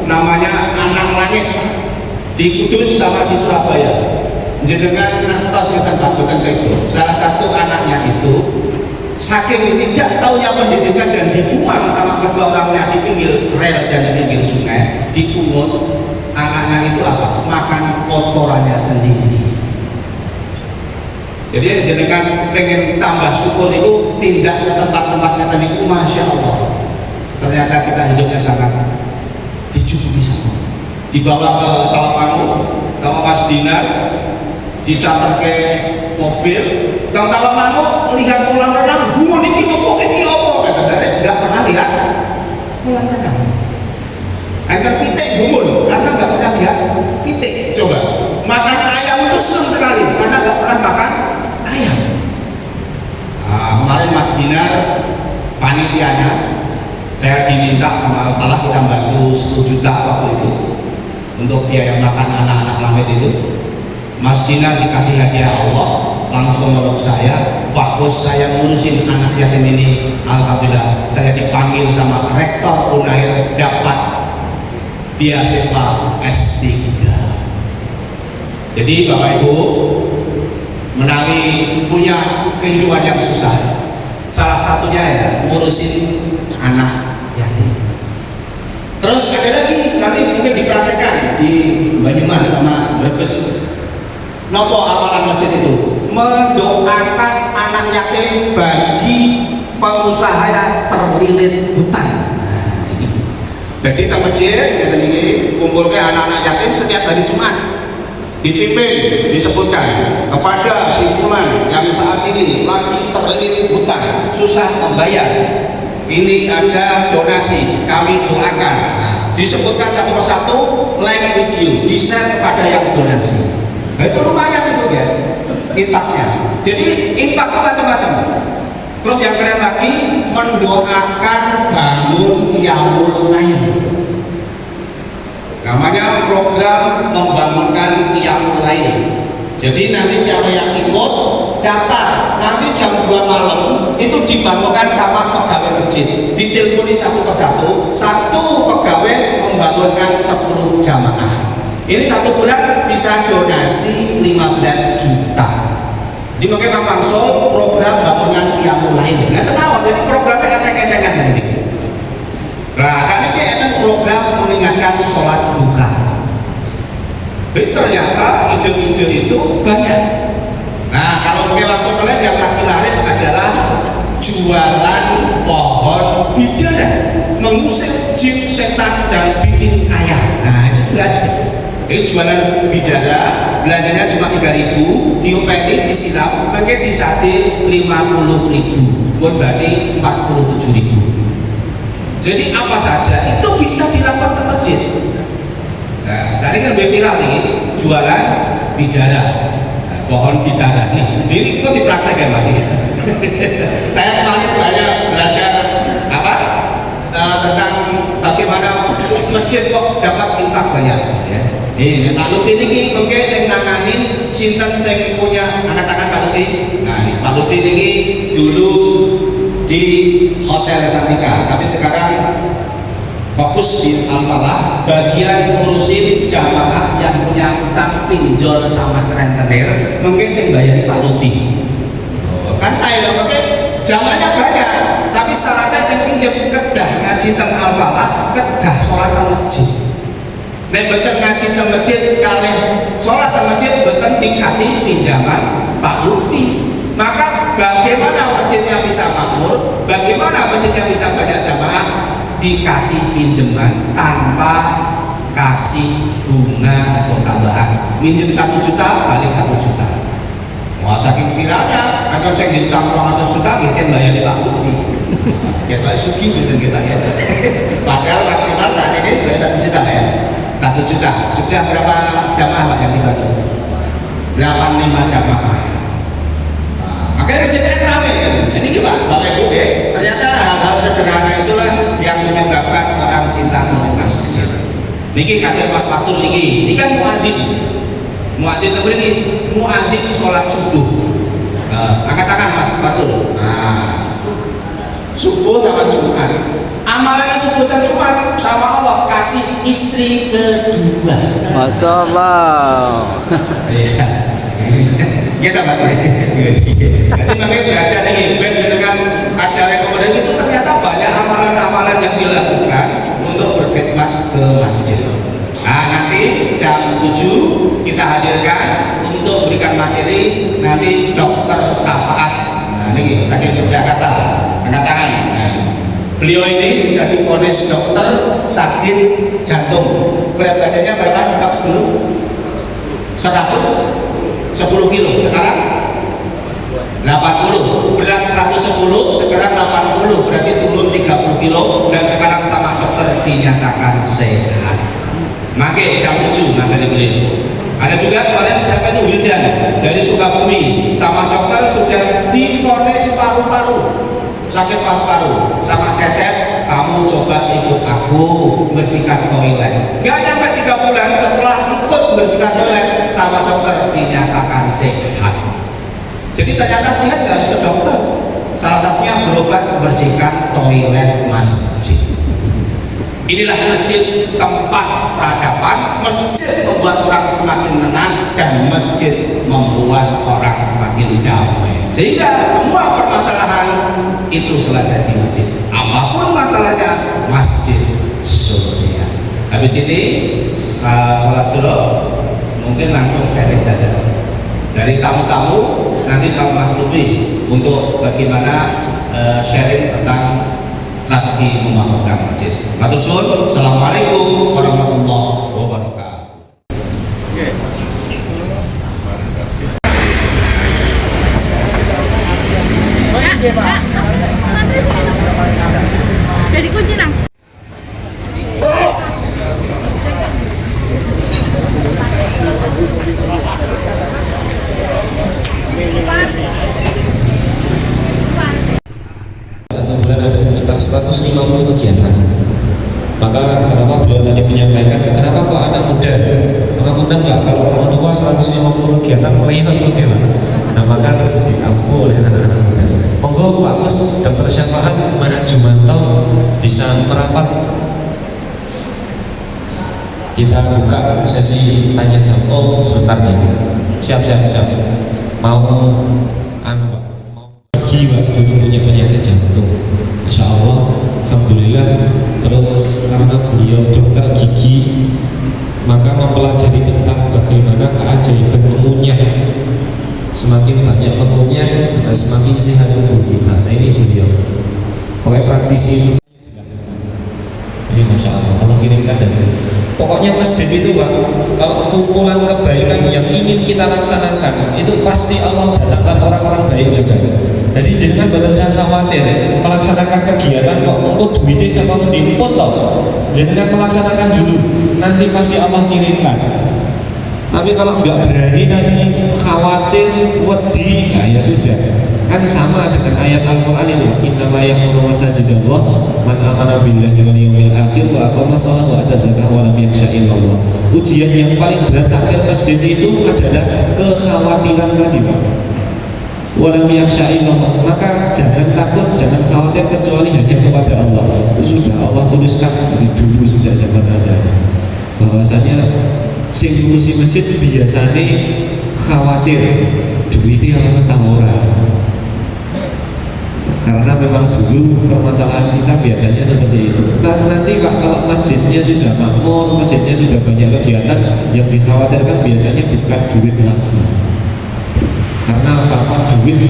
Speaker 8: namanya Anak Langit, di Kudus sama di Surabaya. Jenengan ngertos ngeten Pak boten kaya. Salah satu anaknya itu saking tidak taunya pendidikan dan dibuang sama kedua orangnya di pinggir rel dan di pinggir sungai, dipungut. Anaknya itu apa? Makan kotorannya sendiri. Jadi jenengan pengen tambah syukur itu tindak ke tempat-tempatnya tadi itu, Masya Allah. Ternyata kita hidupnya sangat dicukupi sama. Dibawa ke Tawangmangu, sama Mas Dinar, dicatat ke mobil. Tang Tawangmangu lihat kolam renang, bunga ini opo, kata dari nggak pernah lihat kolam renang. Agar pitik gumun, karena nggak pernah lihat pitik. Coba makan ayam itu senang sekali, karena nggak pernah makan ayam. Nah, kemarin Mas Dinar panitianya, saya diminta sama Allah kita bantu 10 juta waktu itu untuk biaya makan anak-anak langit itu. Mas Dinar dikasih hadiah Allah, langsung meluk saya, Pak Bos, saya ngurusin anak yatim ini. Alhamdulillah saya dipanggil sama Rektor Unair, dapat beasiswa S3. Jadi Bapak Ibu, menawi punya kehidupan yang susah, salah satunya ya ngurusin anak yatim. Terus ada lagi, nanti mungkin dipraktekkan di Banyumas sama Brebes. Nopo amalan masjid itu? Mendoakan anak yatim bagi pengusaha yang terlilit hutang. Jadi ke masjid, ini kumpulkan anak-anak yatim setiap hari Jumat. Dipimpin, disebutkan kepada si fulan yang saat ini lagi terlilit hutang, susah membayar, ini ada donasi, kami doakan. Disebutkan satu persatu, live video, di-share kepada yang donasi. Nah, itu lumayan itu ya, infaknya. Jadi infak itu macam-macam. Terus yang keren lagi, mendoakan bangun qiyamul lail. Namanya program membangunkan qiyamul lail. Jadi nanti siapa yang ikut daftar, nanti jam 2 malam itu dibangunkan sama pegawai masjid, diteleponi satu persatu, satu pegawai membangunkan 10 jamaah. Ini 1 bulan bisa donasi 15 juta. Di mungkin langsung program bangunan qiyamul lail. Nggak tahu, jadi programnya enteng-entengan ini. Nah, kan ini ada program mengingatkan sholat duha. Jadi ternyata ide-ide itu banyak. Nah, kalau pakai langsung kelas yang lagi laris adalah jualan pohon bidara, mengusir jin setan dan bikin kaya. Nah, itu juga ada. Ini jualan bidara, belanjanya cuma 3.000, diopeni, disiram, pakai disate 50.000, buat berarti 47.000. Jadi apa saja itu bisa dilakukan ke masjid. Nah, tadi kan lebih viral nih, jualan bidara, pohon bidara nih. Ini kok dipraktekkan masih? Saya kemarin banyak belajar apa tentang bagaimana masjid kok dapat infak banyak. Ya. Ini Pak Lutfi ini mungkin saya nanganin sinten saya punya angkat tangan Pak Lutfi. Nah, ini Pak Lutfi ini dulu di Hotel Santika, tapi sekarang fokus di Al-Falah, bagian ngurusin jamaah yang punya utang pinjol sama rentenir, mungkin saya bayari Pak Lutfi. Kan saya yang pakai jamaahnya banyak, tapi syaratnya saya pinjam kedah ngaji teng Al-Falah, kedah sholat ke masjid. Nek betul ngaji ke masjid kalian sholat ke masjid betul dikasih pinjaman Pak Lutfi. Maka bagaimana masjidnya bisa makmur, bagaimana masjidnya bisa banyak jamaah, dikasih pinjaman tanpa kasih bunga atau tambahan. Minjem 1 juta, balik 1 juta. Wah, saking viralnya, akan saya ditang 200 juta, kita bayar di Pak Lutfi. Kita suki gitu kita ya. Padahal maksimal saat ini baru 1 juta ya. 1 juta. Sudah berapa jamaah Pak yang dibantu? 85 jamaah. Makanya masjidnya ramai kan. Ini gimana Bapak Ibu ya? Ternyata hal-hal sederhana itulah yang menyebabkan orang cinta ke masjid. Niki kados Mas Fatur niki. Ini kan muadzin. Muadzin itu begini, muadzin sholat subuh. Angkat tangan Mas Fatur. Nah, subuh sama Jumat. Amalannya subuh dan Jumat sama Allah kasih istri kedua.
Speaker 5: Masya Allah.
Speaker 8: Iya. Kita Mas. Jadi makanya belajar nih, dengan ada rekomendasi itu ternyata banyak amalan-amalan yang dilakukan untuk berkhidmat ke masjid. Nah, nanti jam 7 kita hadirkan untuk berikan materi nanti Dokter Safaat. Nah, ini sakit Yogyakarta, angkat tangan. Nah, beliau ini sudah divonis dokter sakit jantung. Berat badannya berapa dulu? 110 kilo, sekarang 80. Berat 110, sekarang 80, berarti turun 30 kilo dan sekarang sama dokter dinyatakan sehat. Makai jam 7 nanti beliau. Ada juga kemarin siapa itu Wildan dari Sukabumi, sama dokter sudah divonis paru-paru, sakit paru-paru, sama Cecep, kamu coba ikut aku bersihkan toilet. Gak nyampe 3 bulan setelah ikut bersihkan toilet sama dokter dinyatakan sehat. Jadi ternyata sehat gak harus ke dokter. Salah satunya berobat bersihkan toilet masjid. Inilah masjid tempat peradaban, masjid membuat orang semakin tenang dan masjid membuat orang semakin damai. Sehingga semua permasalahan itu selesai di masjid. Apapun masalahnya, masjid solusinya. Habis ini sholat zuhur mungkin langsung sharing saja. Dari tamu-tamu nanti sama Mas Lutfi untuk bagaimana sharing tentang strategi memakmurkan masjid. Matur suwun. Assalamualaikum warahmatullahi wabarakatuh.
Speaker 11: Jadi kunci nang.
Speaker 9: Satu bulan ada sekitar 150 kegiatan. Maka kenapa beliau tadi menyampaikan, kenapa kok anak muda? Anak muda enggak, kalau orang tua 150 kegiatan melihat bagaimana? Nah maka harus diampu oleh anak-anak muda. Monggo Pak Gus, Dokter Syafaat, Mas Jumanto bisa merapat. Kita buka sesi tanya jawab. Oh sebentar nih, siap. Mau anu Pak, mau pergi Pak, dulu punya penyakit jantung. Insya Allah alhamdulillah. Terus karena beliau dokter gigi, maka mempelajari tentang bagaimana keajaiban mengunyah. Semakin banyak mengunyah, semakin sehat tubuh kita. Nah ini beliau, pokoknya praktisi itu. Ini masya Allah, Allah kirimkan dari. Pokoknya masjid itu Pak, kalau kumpulan kebaikan yang ingin kita laksanakan, itu pasti Allah datangkan orang-orang baik juga. Jadi jangan berusaha khawatir melaksanakan kegiatan kok untuk duitnya sama diimput loh. Jangan melaksanakan dulu, nanti pasti Allah kirimkan. Tapi kalau nggak berani tadi, khawatir, wedi, nah ya sudah. Kan sama dengan ayat Al-Quran itu, innama ya'muru masajidallah man amana billahi wal yawmil akhir wa aqama shalah wa ata zakah wa lam yakhsha illallah. Ujian yang paling berat takdir masjid itu adalah kekhawatiran tadi Pak. Wa lam yakhsha illallah. Maka jangan takut, jangan khawatir kecuali hanya kepada Allah. Itu sudah Allah tuliskan dari dulu sejak zaman Raja. Bahwasanya sing ngurusi masjid biasanya khawatir duitnya orang orang. Karena memang dulu permasalahan kita biasanya seperti itu. Nah, nanti Pak kalau masjidnya sudah makmur, masjidnya sudah banyak kegiatan, yang dikhawatirkan biasanya bukan duit lagi. Karena apa duit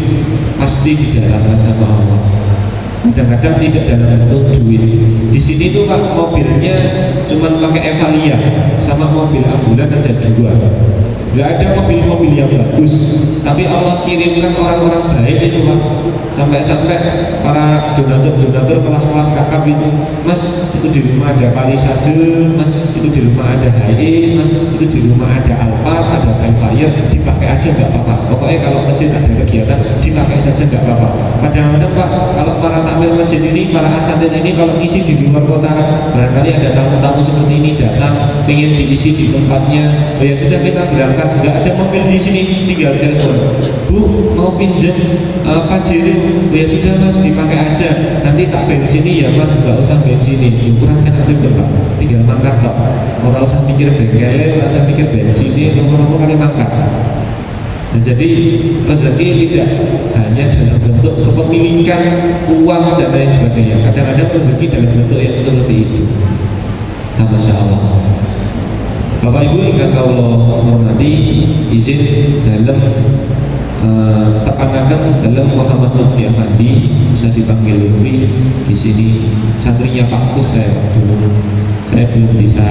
Speaker 9: pasti didatangkan sama Allah. Kadang-kadang tidak dalam bentuk duit. Di sini tuh Pak mobilnya cuma pakai Evalia sama mobil ambulan ada dua. Nggak ada mobil-mobil yang bagus, tapi Allah kirimkan orang-orang baik itu Pak. Sampai-sampai para donatur kelas-kelas kakap itu, Mas itu di rumah ada Palisade, Mas itu di rumah ada Hiace, Mas itu di rumah ada Alphard, ada Fire, dipakai aja nggak apa-apa. Pokoknya kalau mesin ada kegiatan dipakai saja nggak apa-apa. Kadang-kadang Pak kalau para takmir masjid ini, para asatid ini kalau isi di luar kota, barangkali ada tamu-tamu seperti ini datang, ingin diisi di tempatnya, ya sudah kita berangkat. Nggak ada mobil di sini, tinggal telepon, Bu mau pinjam Pajero, ya sudah Mas dipakai aja, nanti tak bensini ya Mas, nggak usah bensini, ukuran kan ada berapa, tinggal mangkat kok, nggak usah mikir bengkel, nggak usah mikir bensinnya, nomor-nomor kali mangkat. Nah, jadi rezeki tidak hanya dalam bentuk kepemilikan uang dan lain sebagainya. Kadang-kadang rezeki dalam bentuk yang seperti itu. Nah, Masya Allah. Bapak Ibu ingkang kawula hormati, izin dalam tepanaken dalam Muhammad Lutfi Ahmadi bisa dipanggil Lutfi. Di sini santrinya Pak Kus saya belum bisa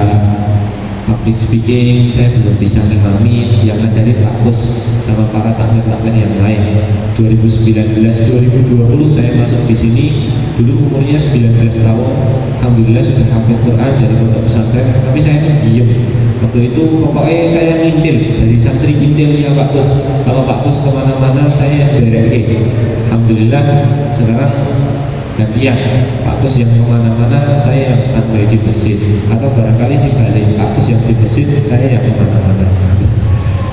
Speaker 9: public speaking, saya belum bisa memahami, yang ngajarin Pak Kus sama para takmir-takmir yang lain. 2019-2020 saya masuk di sini, dulu umurnya 19 tahun, alhamdulillah sudah hafal Quran dari pondok pesantren, tapi saya diam. Waktu itu pokoknya saya ngintil dari santri ngintilnya Pak Kus. Kalau Pak Kus kemana-mana saya derek. Alhamdulillah sekarang gantian Pak Kus yang kemana-mana, saya yang standby di masjid, atau barangkali dibalik Pak Kus yang di masjid, saya yang kemana-mana.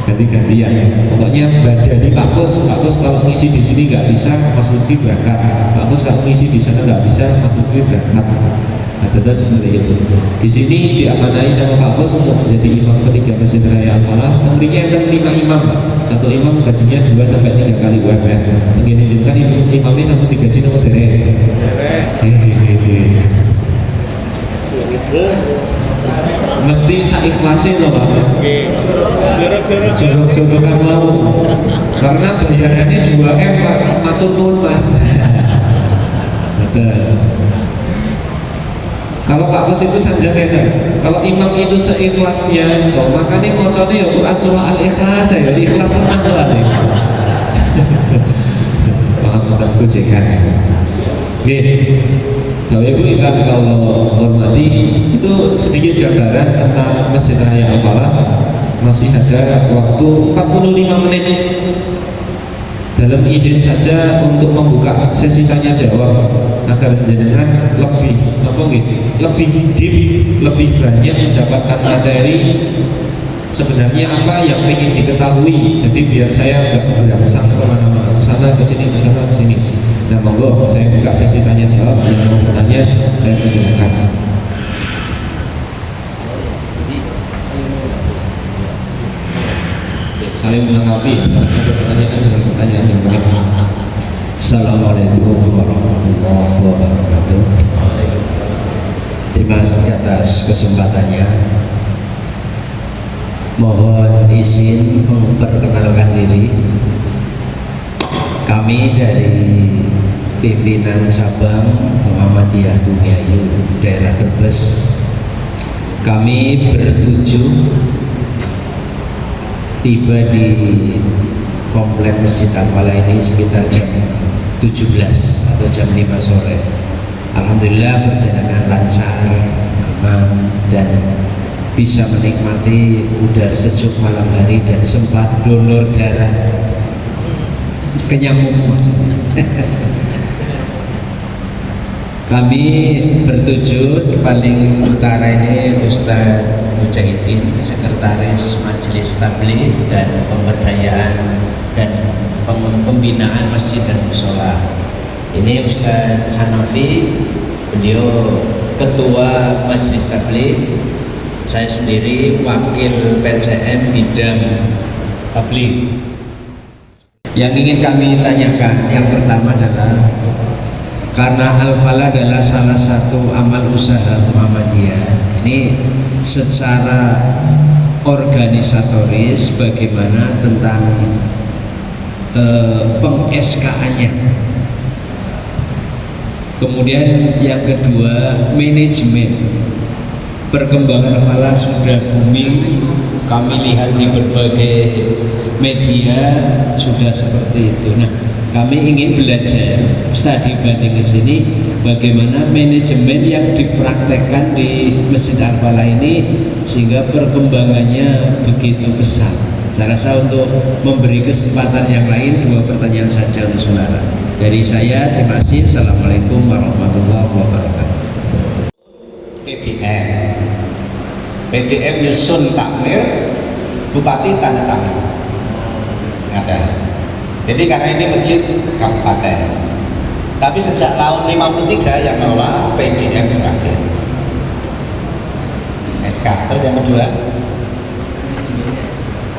Speaker 9: Ganti-gantian. Pokoknya badani Pak Kus kalau ngisi di sini nggak bisa, Mas Lutfi berangkat. Pak Kus kalau ngisi di sana nggak bisa, Mas Lutfi berangkat. Nah, tentu seperti itu. Di sini diamanai sama Pak Kus untuk menjadi imam ketiga Masjid Raya Al-Falah. Tentunya ada 5 imam, satu imam gajinya 2 sampai 3 kali UMR. Begini juga imamnya sama 3 gaji nomor derek. Mesti saikhlasnya loh Pak. Jodoh-jodohkan mau. Karena bayarannya 2M Pak, matur nuwun Mas. Betul. Kalau Pak Kus itu saja kalau imam itu seikhlasnya, oh, makanya ngoconnya ya Quran surah Al-Ikhlas, ya ikhlas tenang lah nih. Paham gojekan. Oke, nah Ibu ingkang kalau hormati, itu sedikit gambaran tentang Masjid Raya Al-Falah. Masih ada waktu 45 menit. Dalam izin saja untuk membuka sesi tanya jawab agar jenengan lebih deep, lebih banyak mendapatkan materi sebenarnya apa yang ingin diketahui. Jadi biar saya nggak berangsang kemana-mana, sana ke sini, ke sana ke sini. Nah monggo saya buka sesi tanya jawab, yang mau bertanya saya persilakan. Saling melengkapi antara satu pertanyaan dengan pertanyaan yang lain.
Speaker 10: Assalamualaikum warahmatullahi wabarakatuh. Terima kasih atas kesempatannya. Mohon izin memperkenalkan diri. Kami dari pimpinan cabang Muhammadiyah Bumiayu daerah Brebes. Kami bertujuh tiba di komplek Masjid Al-Falah ini sekitar jam 17 atau jam 5 sore. Alhamdulillah perjalanan lancar, aman, dan bisa menikmati udara sejuk malam hari dan sempat donor darah ke nyamuk maksudnya. Kami bertujuh paling utara ini Ustadz Mujahidin, Sekretaris Majelis Tabligh dan Pemberdayaan dan Pembinaan Masjid dan Mushola. Ini Ustadz Hanafi, beliau Ketua Majelis Tabligh. Saya sendiri Wakil PCM Bidang Tabligh. Yang ingin kami tanyakan, yang pertama adalah karena Al-Falah adalah salah satu amal usaha Muhammadiyah, ini secara organisatoris bagaimana tentang peng-SK-nya. Kemudian yang kedua, manajemen. Perkembangan Al-Falah sudah booming, kami lihat di berbagai media sudah seperti itu. Nah, kami ingin belajar studi banding ke sini bagaimana manajemen yang dipraktekkan di Masjid Al-Falah ini sehingga perkembangannya begitu besar. Saya rasa untuk memberi kesempatan yang lain, dua pertanyaan saja untuk saudara. Dari saya, terima kasih. Assalamualaikum warahmatullahi wabarakatuh.
Speaker 8: PDM nyusun takmir, bupati tanda tangan. Ada. Jadi karena ini masjid kabupaten. Tapi sejak tahun 53 yang mengelola PDM Sragen. SK. Terus yang kedua,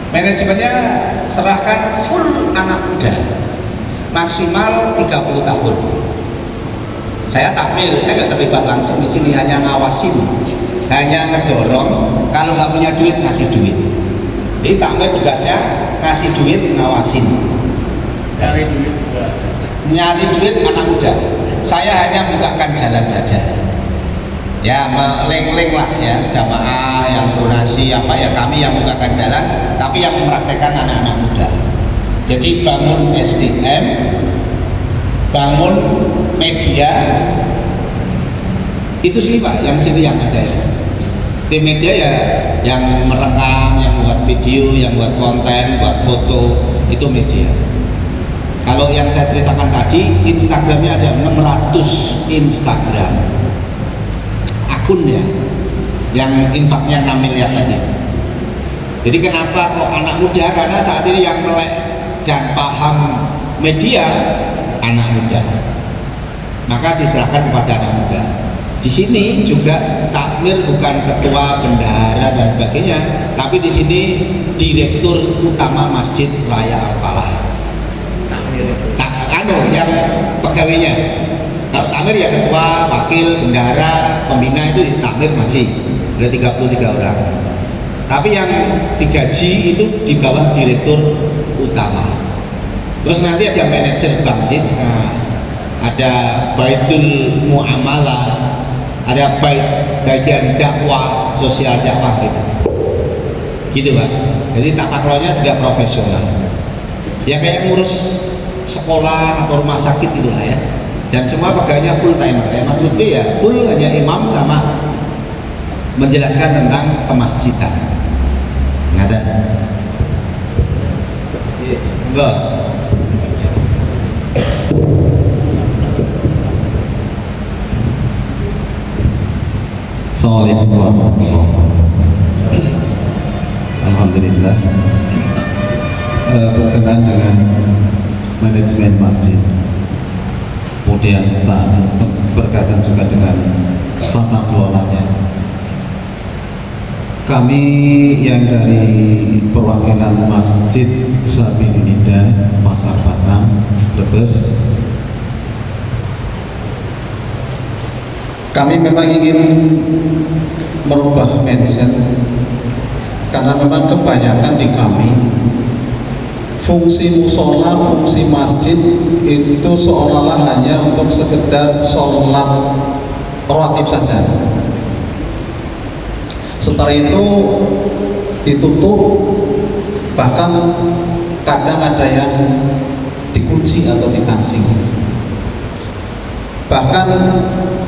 Speaker 8: manajemennya serahkan full anak muda, maksimal 30 tahun. Saya takmir, saya nggak terlibat langsung di sini, hanya ngawasin, hanya ngedorong. Kalau nggak punya duit ngasih duit. Jadi takmir tugasnya ngasih duit, ngawasin.
Speaker 3: Dari duit juga.
Speaker 8: Nyari duit anak muda. Saya hanya bukakan jalan saja. Ya meleng-leng lah ya, jamaah yang donasi apa ya, kami yang bukakan jalan, tapi yang mempraktekkan anak-anak muda. Jadi bangun SDM, bangun media, itu sih Pak, yang sini yang ada ya. Tim media ya yang merekam, yang buat video, yang buat konten, buat foto, itu media. Kalau yang saya ceritakan tadi, Instagramnya ada 600 Instagram akunnya, yang infaknya 6 miliar tadi. Jadi kenapa kok anak muda? Karena saat ini yang melek dan paham media anak muda, maka diserahkan kepada anak muda. Di sini juga takmir bukan ketua, bendahara dan sebagainya, tapi di sini direktur utama Masjid Raya Al-Falah. Yang pegawainya. Kalau takmir ya ketua, wakil, bendahara, pembina itu takmir masih ada 33 orang. Tapi yang digaji itu di bawah direktur utama. Terus nanti ada manajer Bangkis, ada Baitul Muamalah, ada bagian dakwah, sosial dakwah gitu. Gitu Pak. Jadi tata kelolanya sudah profesional. Ya kayak ngurus sekolah atau rumah sakit itulah ya. Dan semua pegawainya full timer. Mas Lutfi ya full, hanya imam sama menjelaskan tentang kemasjidan. Nggak ada. Enggak.
Speaker 6: Assalamualaikum warahmatullahi wabarakatuh. Alhamdulillah, berkenan dengan manajemen masjid, kemudian berkaitan juga dengan tata kelolanya. Kami yang dari perwakilan Masjid Sabilunida Pasar Batang, Brebes, kami memang ingin merubah mindset, karena memang kebanyakan di kami fungsi musola, fungsi masjid itu seolah-olah hanya untuk sekedar sholat rawatib saja. Setelah itu ditutup, bahkan kadang ada yang dikunci atau dikancing. Bahkan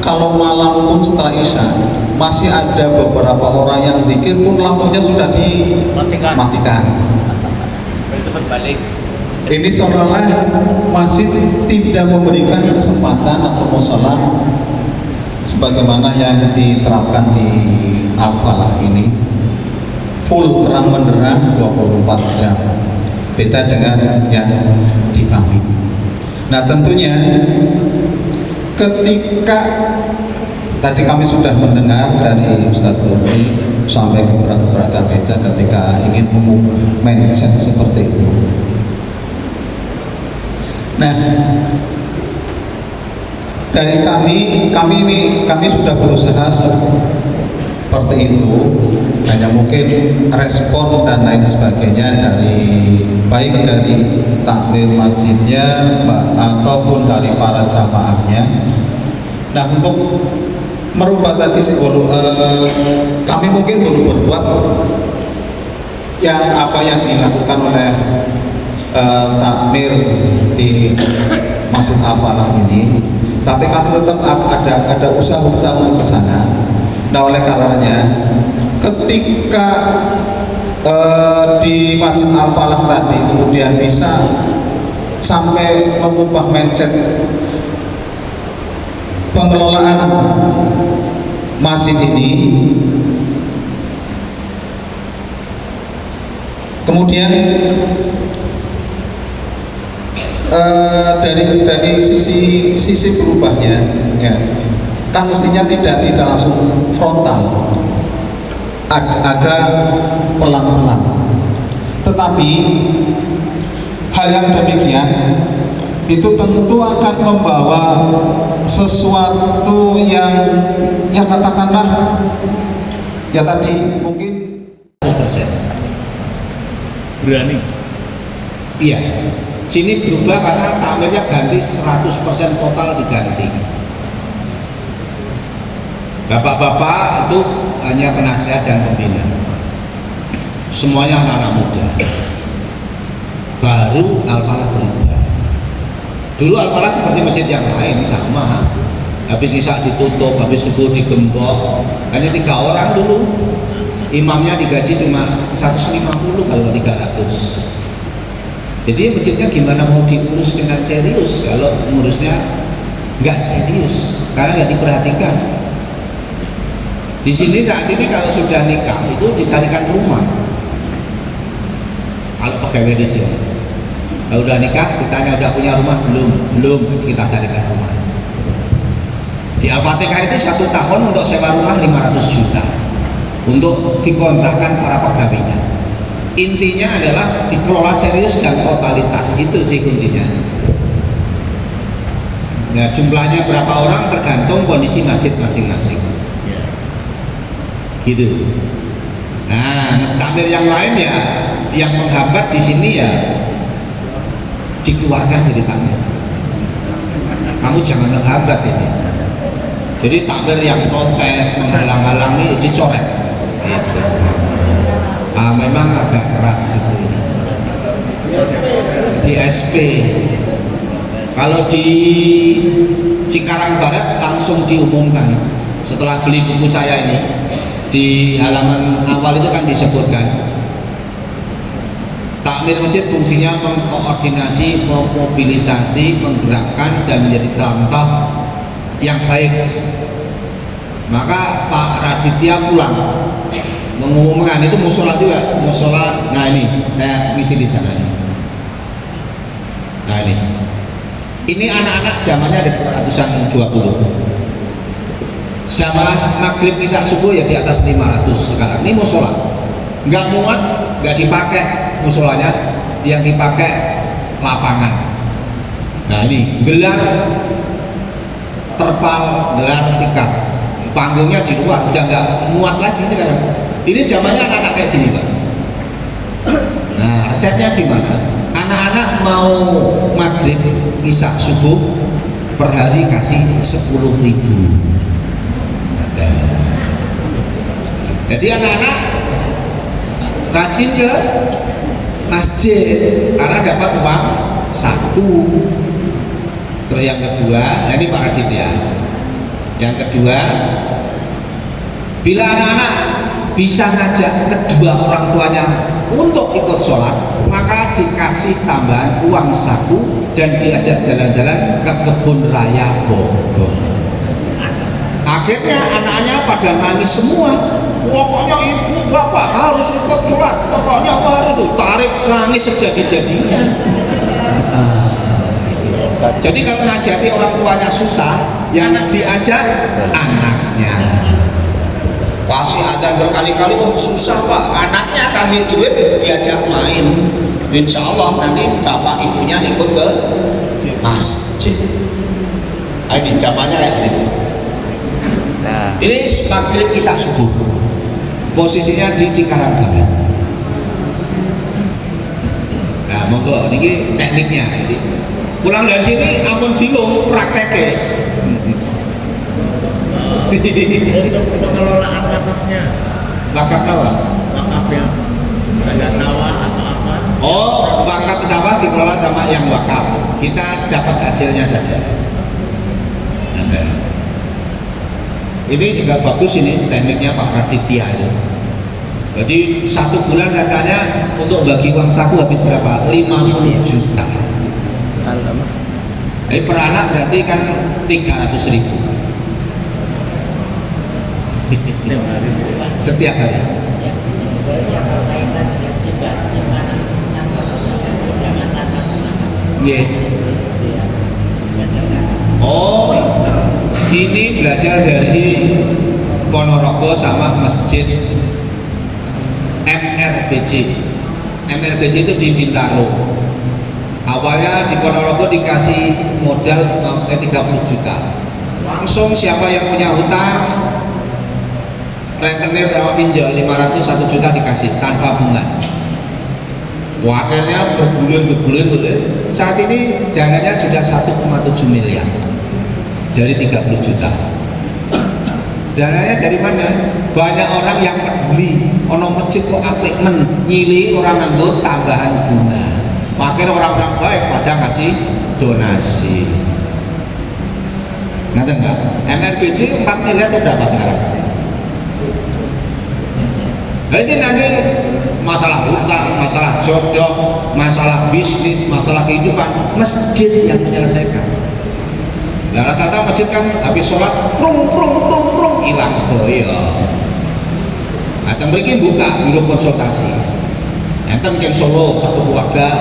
Speaker 6: kalau malam pun setelah isya masih ada beberapa orang yang zikir pun lampunya sudah dimatikan.
Speaker 3: Itu berbalik.
Speaker 6: Ini seolah-olah masih tidak memberikan kesempatan atau musola sebagaimana yang diterapkan di Al-Falah ini, full terang benderang 24 jam. Beda dengan yang di kami. Nah, tentunya ketika tadi kami sudah mendengar dari Ustadz Lutfi sampai ke beberapa gereja ketika ingin mengubah mindset seperti itu. Nah, dari kami sudah berusaha seperti itu, hanya mungkin respon dan lain sebagainya dari baik dari takmir masjidnya ataupun dari para jamaahnya. Nah, untuk merubah tadi kami mungkin baru berbuat yang apa yang dilakukan oleh takmir di Masjid Al-Falah ini, tapi kami tetap ada usaha kita untuk ke sana. Nah, oleh karenanya ketika di Masjid Al-Falah tadi kemudian bisa sampai mengubah mindset pengelolaan masjid ini, kemudian dari sisi berubahnya, ya, kan mestinya tidak langsung frontal, agak pelan-pelan. Tetapi hal yang demikian itu tentu akan membawa sesuatu yang katakanlah ya tadi mungkin
Speaker 10: 100%.
Speaker 11: Berani.
Speaker 10: Iya. Sini berubah karena takmirnya ganti 100% total diganti. Bapak-bapak itu hanya penasihat dan pembina. Semuanya anak-anak muda. Baru Al-Falah berubah. Dulu Al-Falah seperti masjid yang lain sama. Habis isya ditutup, habis subuh digembok. Hanya 3 orang dulu. Imamnya digaji cuma 150 kalau 300. Jadi masjidnya gimana mau diurus dengan serius kalau ngurusnya nggak serius karena nggak diperhatikan. Di sini saat ini kalau sudah nikah itu dicarikan rumah. Kalau pegawai di sini, kalau udah nikah ditanya udah punya rumah belum kita carikan rumah. Di Al-Fatihah itu 1 tahun untuk sewa rumah 500 juta untuk dikontrakkan para pegawainya. Intinya adalah dikelola serius dan totalitas, itu sih kuncinya. Nah, jumlahnya berapa orang tergantung kondisi masjid masing-masing. Gitu. Nah, takmir yang lain ya, yang menghambat di sini ya dikeluarkan dari takmir. Kamu jangan menghambat ini. Jadi takmir yang protes, menghalang-halangi dicoret. Gitu. Memang agak keras itu. Di SP. Kalau di Cikarang Barat langsung diumumkan. Setelah beli buku saya ini, di halaman awal itu kan disebutkan takmir masjid fungsinya mengkoordinasi, memobilisasi, menggerakkan dan menjadi contoh yang baik. Maka Pak Raditya pulang mengumumkan, itu musola juga, musola. Nah ini saya ngisi di sana nih. Nah ini anak-anak zamannya ada ratusan 20. Jamaah maghrib isya subuh ya di atas 500 sekarang. Ini musola nggak muat, nggak dipakai musolanya, yang dipakai lapangan. Nah ini gelar terpal, gelar tikar.
Speaker 8: panggungnya di luar, sudah nggak muat lagi sekarang. Ini zamannya anak-anak kayak gini Pak. Nah resepnya gimana? Anak-anak mau maghrib, isya, subuh per hari kasih 10.000. Jadi anak-anak rajin ke masjid karena dapat uang satu. Terus yang kedua, nah ini Pak Radit ya. Yang kedua, bila anak-anak bisa ngajak kedua orang tuanya untuk ikut sholat, maka dikasih tambahan uang saku dan diajak jalan-jalan ke kebun raya Bogor. Akhirnya anak-anaknya pada nangis semua. Pokoknya ibu bapak harus ikut sholat, pokoknya harus tarik nangis sejadi-jadinya. Jadi kalau nasihati orang tuanya susah, yang diajak anaknya. Kasih adzan berkali-kali, oh susah Pak, anaknya kasih duit diajak main. Insya Allah nanti bapak ibunya ikut ke masjid. Ini zamannya kayak gini. Ini maghrib isya subuh. Posisinya di Cikarang Barat. Nah, monggo ini tekniknya. Pulang dari sini ampun bingung prakteknya.
Speaker 2: Pengelolaan wakafnya.
Speaker 8: Wakaf apa?
Speaker 2: Wakaf yang ada sawah atau apa?
Speaker 8: Oh, wakaf sawah dikelola sama yang wakaf. Kita dapat hasilnya saja. Ini juga bagus ini tekniknya Pak Raditya itu. Jadi 1 bulan katanya untuk bagi uang saku habis berapa? 50 juta. Jadi per anak berarti kan 300.000 setiap hari. Yeah. Oh, ini belajar dari Ponorogo sama masjid MRBC. MRBC itu di Bintaro. Awalnya di Ponorogo dikasih modal 30 juta. Langsung siapa yang punya hutang, rentenir sama pinjol 500 1 juta dikasih tanpa bunga. Wah, akhirnya bergulir. Saat ini dananya sudah 1,7 miliar dari 30 juta. Dananya dari mana? Banyak orang yang peduli. Ono masjid kok apik men, nyili orang nganggo tambahan bunga. Akhirnya orang-orang baik pada ngasih donasi. Ngerti enggak? MRBC 4 miliar itu berapa sekarang? Nah, ini nanti masalah hutang, masalah jodoh, masalah bisnis, masalah kehidupan, masjid yang menyelesaikan. Nah, rata-rata masjid kan habis sholat prung hilang sedaya. Nah, mereka buka biro konsultasi. Ente mungkin Solo satu keluarga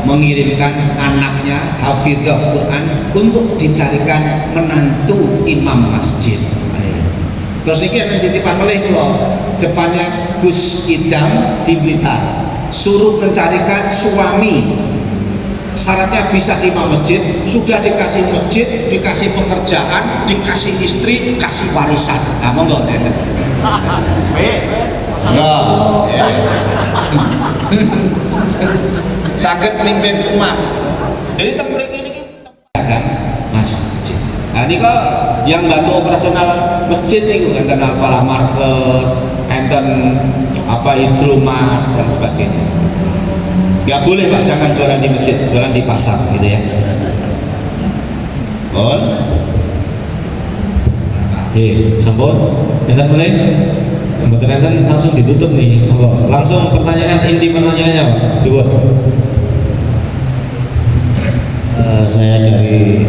Speaker 8: mengirimkan anaknya hafidhah Quran untuk dicarikan menantu imam masjid. Terus niki yang titipan melih kula depannya Gus Idam di Blitar suruh mencarikan suami, syaratnya bisa imam masjid, sudah dikasih masjid, dikasih pekerjaan, dikasih istri, kasih warisan. Nah, monggo sakit mimpin umat. Jadi tempat ini kan masjid. Nah, ini kok yang bantu operasional masjid nih, enten Alfamart Market, enten apa Hidromat dan sebagainya. Gak boleh Pak, jangan jualan di masjid, jualan di pasar gitu ya. On.
Speaker 9: Sampun, enten boleh? Mboten enten langsung ditutup nih. Monggo. Langsung pertanyaan inti pertanyaannya, Pak. Dua.
Speaker 4: Saya dari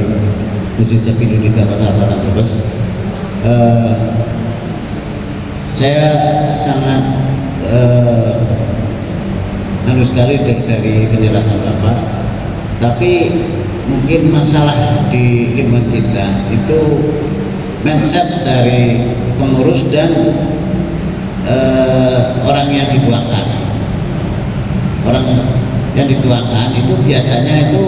Speaker 4: Masjid Jabidulita Pasar Batang Brebes. Saya sangat halus sekali dari penjelasan Bapak, tapi mungkin masalah di lingkungan kita itu mindset dari pengurus dan orang yang dituakan. Orang yang dituakan itu biasanya itu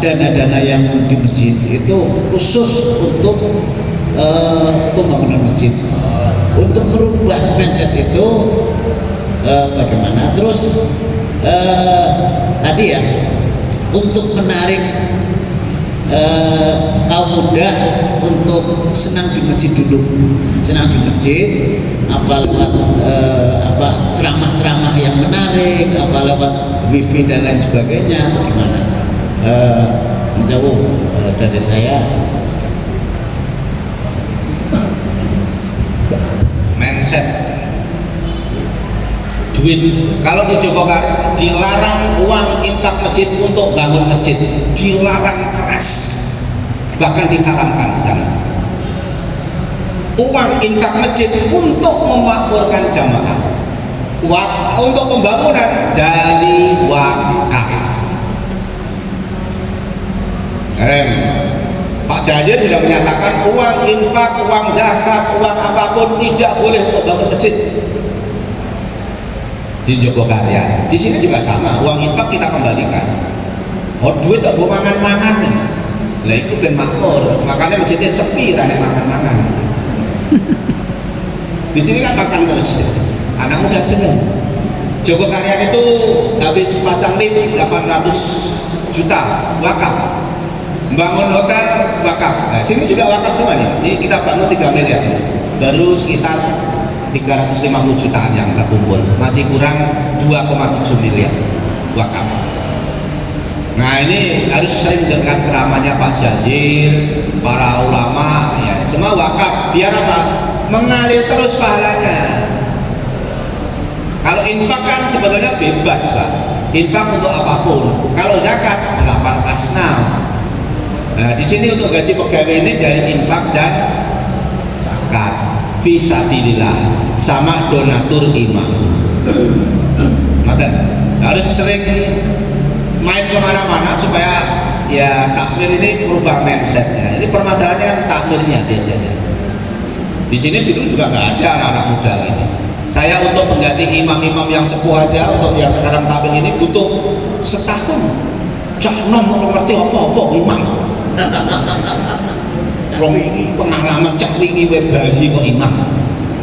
Speaker 10: dana-dana yang di masjid itu khusus untuk pembangunan masjid. Untuk merubah mindset itu bagaimana? Terus tadi ya, untuk menarik kaum muda untuk senang di masjid dulu, senang di masjid, apa lewat ceramah-ceramah yang menarik, apa lewat wifi dan lain sebagainya, bagaimana? Menjawab dari saya,
Speaker 8: mindset duit. Kalau di Jokowi dilarang uang infak masjid untuk bangun masjid, dilarang keras, bahkan diharamkan di sana. Uang infak masjid untuk memakmurkan jamaah, untuk pembangunan dari wakaf. Pak Jajir sudah menyatakan uang infak, uang zakat, uang apapun tidak boleh untuk bangun masjid. Di Jogokarya, di sini juga sama, uang infak kita kembalikan. Oh, duit tak boleh mangan-mangan. Lah itu ben makmur, makanya masjidnya sepi, rane mangan-mangan. Di sini kan makan terus, anak muda seneng. Jogokarya itu habis pasang lift 800 juta wakaf, bangun hotel wakaf. Nah, sini juga wakaf semua nih. Ini kita bangun 3 miliar, baru sekitar 350 jutaan yang terkumpul, masih kurang 2,7 miliar wakaf. Nah, ini harus sering dengan ceramahnya Pak Jazir, para ulama, ya, semua wakaf, biar apa? Mengalir terus pahalanya. Kalau infak kan sebetulnya bebas, Pak. Infak untuk apapun. Kalau zakat 8 asnaf. Nah, di sini untuk gaji pegawai ini dari infak dan zakat, fisabilillah, sama donatur imam. Harus sering main kemana-mana supaya ya takmir ini merubah mindsetnya. Ini permasalahannya kan takmirnya biasanya. Di sini dulu juga nggak ada anak-anak muda ini. Saya untuk mengganti imam-imam yang sepuh aja, untuk yang sekarang tampil ini butuh setahun. Cak nom ngerti apa-apa imam. Pengalaman cak wingi we bayi kok imam.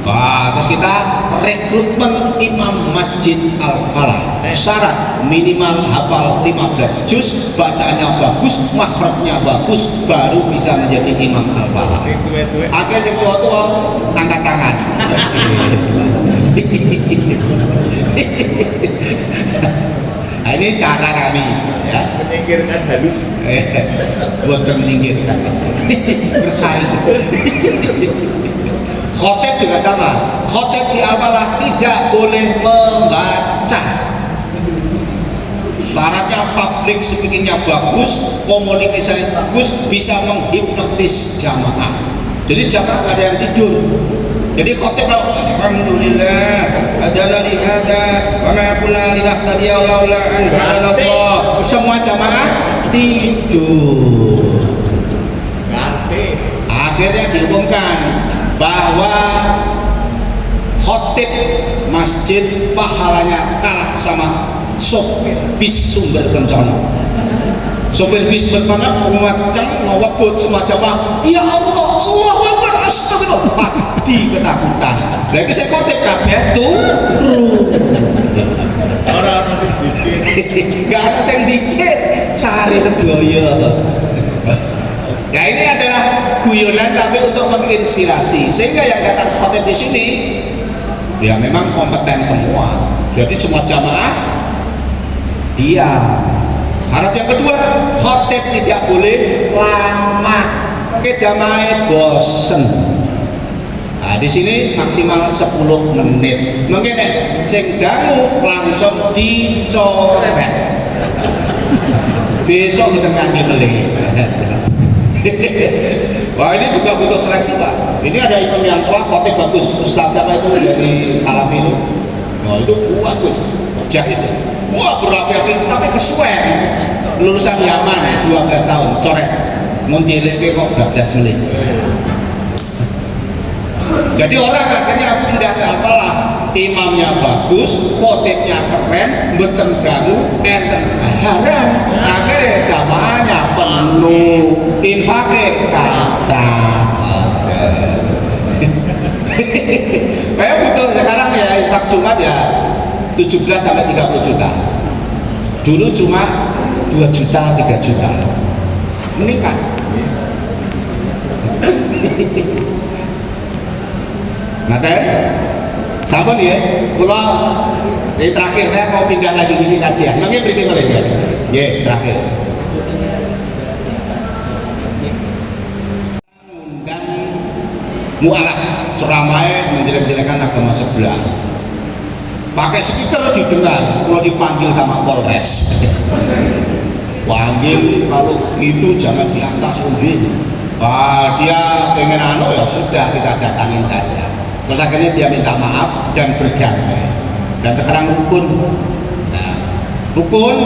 Speaker 8: Wah, terus kita rekrutmen imam Masjid Al-Falah. Syarat minimal hafal 15 juz, bacaannya bagus, makhrajnya bagus, baru bisa menjadi imam Al-Falah. Akhirnya yang tua-tua angkat tangan. Nah, ini cara kami, ya.
Speaker 1: Menyingkirkan halus.
Speaker 8: Bukan menyingkirkan, bersaing. Khotib juga sama. Khotib di Al-Falah tidak boleh membaca. Syaratnya public speakingnya bagus, komunikasinya bagus, bisa menghipnotis jamaah. Jadi jamaah ada yang tidur. Jadi khotib kalau alhamdulillah adalah lihada wa ma kunna linahtadiya laula an hadallah, semua jamaah tidur. Akhirnya diumumkan bahwa khotib masjid pahalanya kalah sama sopir bis sumber kencana. Sopir bis berkencana mengacang ngawabut semua jamaah, ya Allah, Allahu Akbar, astagfirullah, mati ketakutan. Lagi saya khotib kabeh turu.
Speaker 1: Orang sedikit.
Speaker 8: Gak ada yang dikit, sehari sedoyo. Ya, ini adalah guyonan tapi untuk menginspirasi, sehingga yang datang khotib di sini ya memang kompeten semua. Jadi semua jamaah dia. Syarat yang kedua, khotib tidak boleh lama, ke jamaah bosen. Nah, di sini maksimal 10 menit. Mungkin sing ganggu langsung dicoret. Besok kita nganti beli. Wah, ini juga butuh seleksi, Pak. Ini ada imam yang tua, khotib bagus, Ustaz siapa itu dari Salafi itu. Wah, itu bagus, ojek itu. Wah, berapi-api, tapi kesuwen. Lulusan Yaman, 12 tahun, coret. Muntileke kok 12 menit. Jadi orang akhirnya pindah ke Al-Falah, imamnya bagus, khotibnya keren, mboten ganggu, enten haram. Akhirnya jamaahnya penuh, infake kata. Kayak butuh sekarang ya infak Jumat ya 17 sampai 30 juta. Dulu cuma 2 juta, 3 juta. Meningkat. Ngaten, sampun ya. Kula ini terakhir saya mau pindah lagi ngisi kajian. Mangke mriki malih ya. Nggih, terakhir. Undang mualaf ceramah menjelek-jelekan agama sebelah. Pakai speaker didengar, kalau dipanggil sama Polres. Panggil kalau gitu jangan di atas umbi. Wah, dia pengen anu ya sudah kita datangin saja. Terus akhirnya dia minta maaf dan berdamai. Dan sekarang rukun. Nah, rukun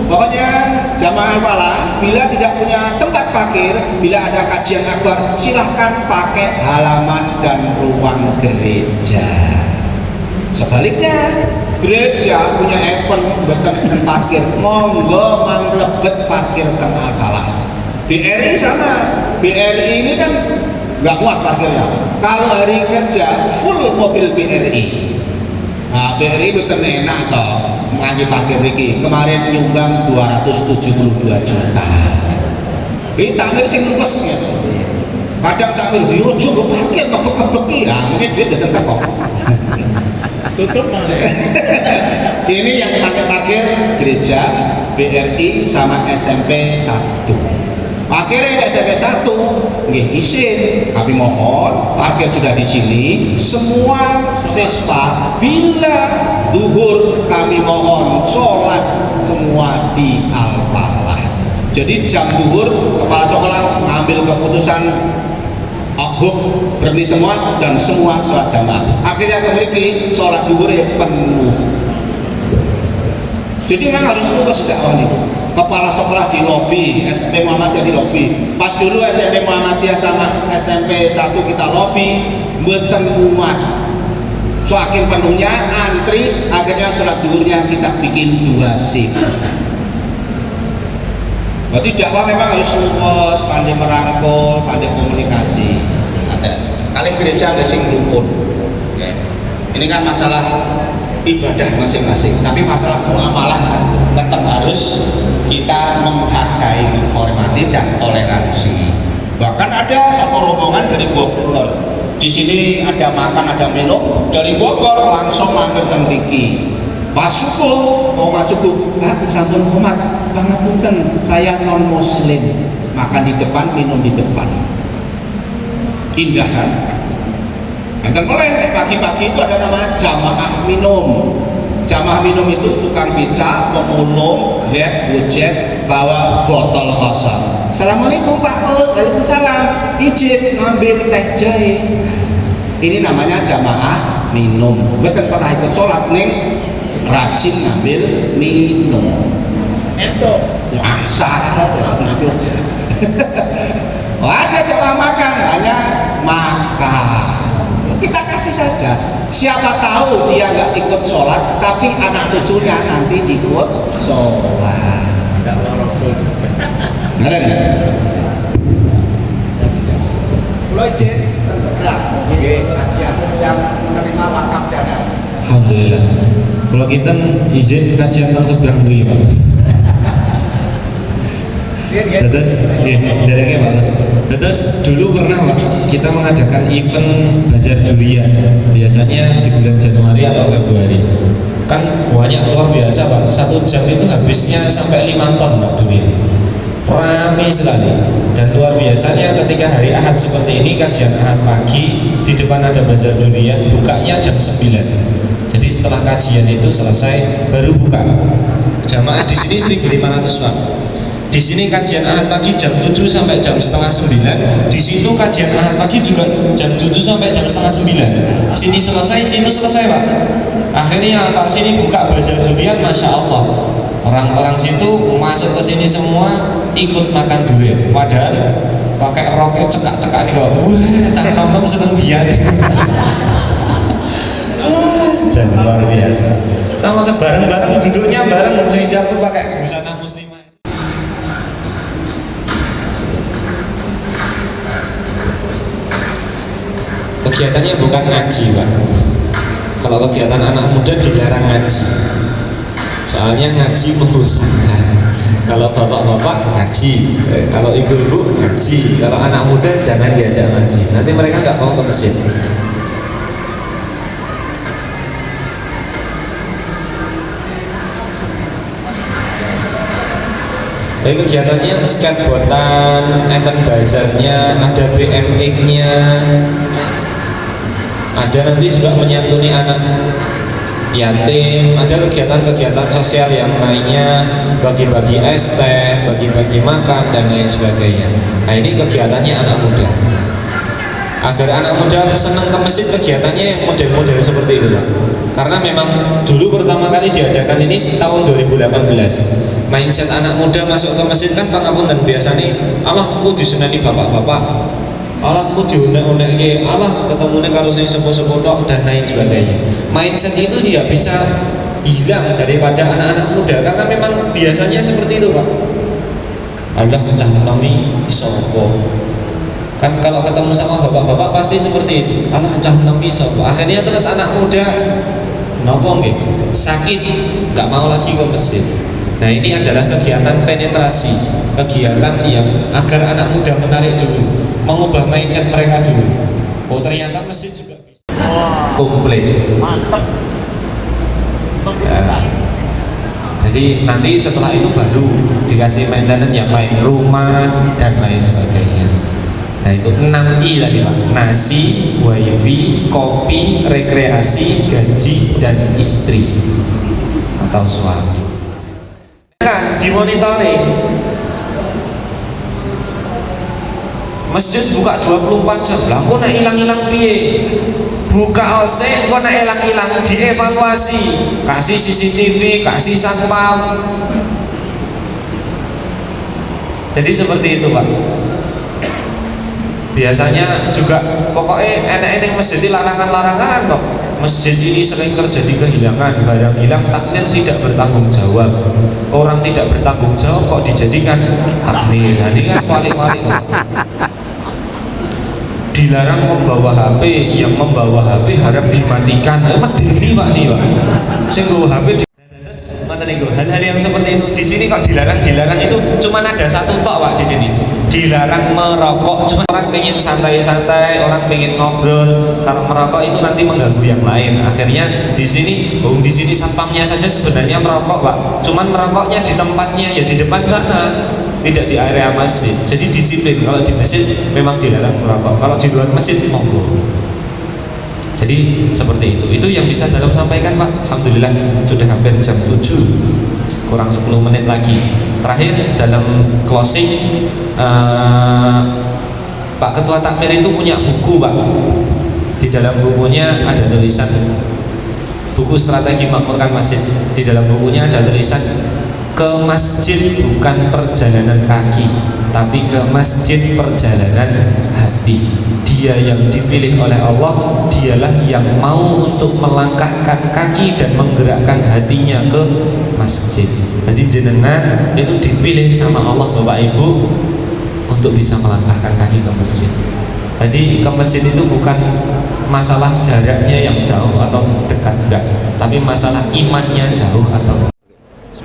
Speaker 8: pokoknya jamaah Al-Falah bila tidak punya tempat parkir, bila ada kajian akbar silahkan pakai halaman dan ruang gereja. Sebaliknya gereja punya event beten parkir, monggo manglebet parkir tengah Al-Falah. BRI sama, BRI ini kan nggak muat parkirnya. Kalau hari kerja full mobil BRI. Nah, BRI betul enak toh mengambil parkir Riki. Kemarin nyumbang 272 juta. Ini takmir sing luwes gitu. Kadang takmir yo cukup parkir kebek-kebeki ya, mungkin duit datang teko. Tutup malah. Ini yang pakai parkir gereja, BRI sama SMP 1. Akhirnya SMP 1 nggih izin, kami mohon parkir sudah di sini, semua siswa bila zuhur kami mohon sholat semua di Al-Falah. Jadi jam zuhur kepala sekolah mengambil keputusan berhenti semua dan semua sholat jamaah. Akhirnya memiliki sholat zuhurnya penuh. Jadi memang harus lurus dakwah ini. Kepala sekolah di lobi, SMP Muhammadiyah di lobi. Pas dulu SMP Muhammadiyah sama SMP 1 kita lobi, mboten muat. Saking penuhnya antri, akhirnya sholat zuhurnya kita bikin 2 shift. Berarti dakwah memang harus lurus, pandai merangkul, pandai komunikasi. Ada kali gereja ada sing rukun. Oke. Ini kan masalah ibadah masing-masing, tapi masalah muamalah tetap harus kita menghargai, menghormati dan toleransi. Bahkan ada satu rombongan dari Bogor, di sini ada makan, ada minum, dari Bogor langsung mampir ke mriki. Pas subuh mau cukup, Pak sampun komat, pangapunten saya non muslim, makan di depan, minum di depan. Indah kan? Enten boleh pagi-pagi itu ada nama jamaah minum. Jamaah minum itu tukang beca, pemulung, grab, gojek, bawa botol kosong. Assalamualaikum Pak Kus, waalaikumsalam. Izin ngambil teh jahe. Ini namanya jamaah minum. Bukan pernah ikut sholat neng, rajin ngambil minum. Itu mangsa. Oh, ada jamaah makan, hanya makan. Kita kasih saja. Siapa tahu dia nggak ikut sholat, tapi anak cucunya nanti ikut sholat. Ada nggak? Lo izin sebelah, kajian jam menerima wakaf dana.
Speaker 9: Alhamdulillah. Kalau kita izin kajian tentang seberang dulu ya Pak. Terus, dari Pak. Terus dulu pernah Pak, kita mengadakan event bazar durian. Biasanya di bulan Januari atau Februari. Kan banyak luar biasa Pak. 1 jam itu habisnya sampai 5 ton Pak durian. Ramai sekali. Dan luar biasanya ketika hari Ahad seperti ini kajian Ahad pagi di depan ada bazar durian, bukanya jam 9. Jadi setelah kajian itu selesai baru buka. Jamaah di sini 1.500 Pak. Di sini kajian Ahad pagi jam 7 sampai jam setengah 9. Di situ kajian Ahad pagi juga jam 7 sampai jam setengah 9. Sini selesai, sini selesai Pak. Akhirnya Pak sini buka bazar durian, masya Allah. Orang-orang situ masuk ke sini semua ikut makan durian. Padahal pakai roknya cekak-cekak nih kok. Wah, cah nom seneng biar. Jangan luar biasa. Sama bareng-bareng duduknya bareng, sisi aku pakai busana muslimah. Kegiatannya bukan ngaji, Pak. Kalau kegiatan anak muda dilarang ngaji. Soalnya ngaji membosankan. Kalau bapak-bapak ngaji, kalau ibu-ibu ngaji, kalau anak muda jangan diajak ngaji. Nanti mereka nggak mau ke masjid. Jadi kegiatannya skateboardan, enten bazarnya, ada BMX-nya, ada nanti juga menyantuni anak yatim, ada kegiatan-kegiatan sosial yang lainnya, bagi-bagi es teh, bagi-bagi makan dan lain sebagainya. Nah ini kegiatannya anak muda. Agar anak muda senang ke masjid, kegiatannya yang model-model seperti itu, Pak. Karena memang dulu pertama kali diadakan ini tahun 2018. Mindset anak muda masuk ke masjid kan pangapunten biasanya Allah ku disenani bapak-bapak, Allah ku diunek-unek, Allah ketemunya kalau sing sepuh-sepuh tok dan lain sebagainya. Mindset itu dia bisa hilang daripada anak-anak muda karena memang biasanya seperti itu, Pak. Allah cah nami isopo. Kan kalau ketemu sama bapak-bapak pasti seperti itu. Allah cah nami isopo. Akhirnya terus anak muda nopo nggih? Sakit, enggak mau lagi ke masjid. Nah ini adalah kegiatan penetrasi, kegiatan yang agar anak muda menarik dulu, mengubah mindset mereka dulu. Oh ternyata masjid juga bisa komplit.
Speaker 2: Mantap.
Speaker 9: Ya. Jadi nanti setelah itu baru dikasih maintenance yang lain, rumah dan lain sebagainya. Nah itu 6I tadi, Pak. Nasi, wifi, kopi, rekreasi, gaji, dan istri atau suami. Kan dimonitoring. Masjid buka 24 jam. Lah kok nek ilang-ilang piye? Buka OC kok nek ilang-ilang dievaluasi. Kasih CCTV, kasih satpam. Jadi seperti itu, Pak. Biasanya juga pokoknya enak-enak masjid larangan-larangan kok. Masjid ini sering terjadi kehilangan, barang hilang, takmir tidak bertanggung jawab. Orang tidak bertanggung jawab kok dijadikan takmir. Nah, ini kan wali-wali kok. Dilarang membawa HP, yang membawa HP harap dimatikan. Medeni Pak nih, Pak. Sing nggawa HP hal-hal yang seperti itu di sini kok dilarang itu cuma ada satu tok, Pak, di sini. Dilarang merokok, cuma orang pengen santai-santai, orang pengen ngobrol. Kalau merokok itu nanti mengganggu yang lain. Akhirnya di sini satpamnya saja sebenarnya merokok, Pak. Cuman merokoknya di tempatnya ya di depan sana, tidak di area masjid. Jadi disiplin. Kalau di masjid memang dilarang merokok. Kalau di luar masjid monggo. Jadi seperti itu. Itu yang bisa dalam sampaikan, Pak. Alhamdulillah sudah hampir jam 7. Kurang 10 menit lagi. Terakhir dalam closing, Pak Ketua Takmir itu punya buku, Pak. Di dalam bukunya ada tulisan buku strategi makmurkan masjid. Di dalam bukunya ada tulisan ke masjid bukan perjalanan kaki, tapi ke masjid perjalanan hati. Dia yang dipilih oleh Allah, dialah yang mau untuk melangkahkan kaki dan menggerakkan hatinya ke masjid. Jadi jenengan itu dipilih sama Allah, Bapak Ibu, untuk bisa melangkahkan kaki ke masjid. Jadi ke masjid itu bukan masalah jaraknya yang jauh atau dekat, enggak, tapi masalah imannya jauh atau.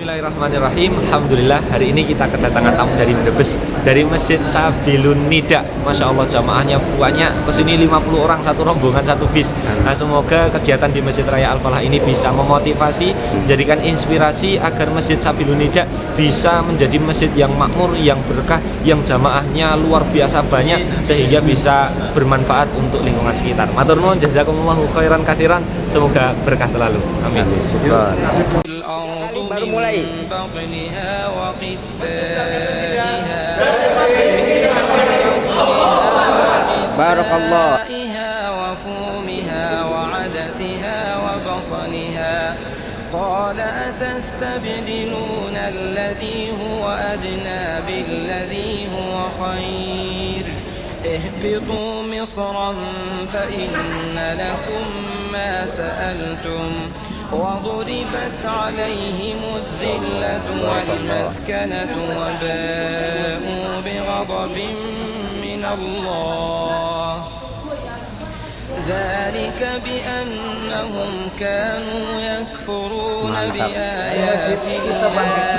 Speaker 11: Bismillahirrahmanirrahim. Alhamdulillah hari ini kita kedatangan tamu dari Brebes, dari Masjid Sabilun Nida. Masya Allah jamaahnya banyak, kesini 50 orang satu rombongan satu bis. Nah semoga kegiatan di Masjid Raya Al Falah ini bisa memotivasi, menjadikan inspirasi agar Masjid Sabilun Nida bisa menjadi masjid yang makmur, yang berkah, yang jamaahnya luar biasa banyak, sehingga bisa bermanfaat untuk lingkungan sekitar. Matur nuwun, jazakumullahu khairan katsiran, semoga berkah selalu. Amin.
Speaker 2: Ini baru mulai. Barakallah.
Speaker 7: قال أتستبدلون الذي هو أدنى بالذي هو خير اهبطوا مصرا فإن لكم ما سألتم وضربت عليهم الذلة والمسكنة وباءوا بغضب من الله ذلك بأنهم كانوا يكفرون بآيات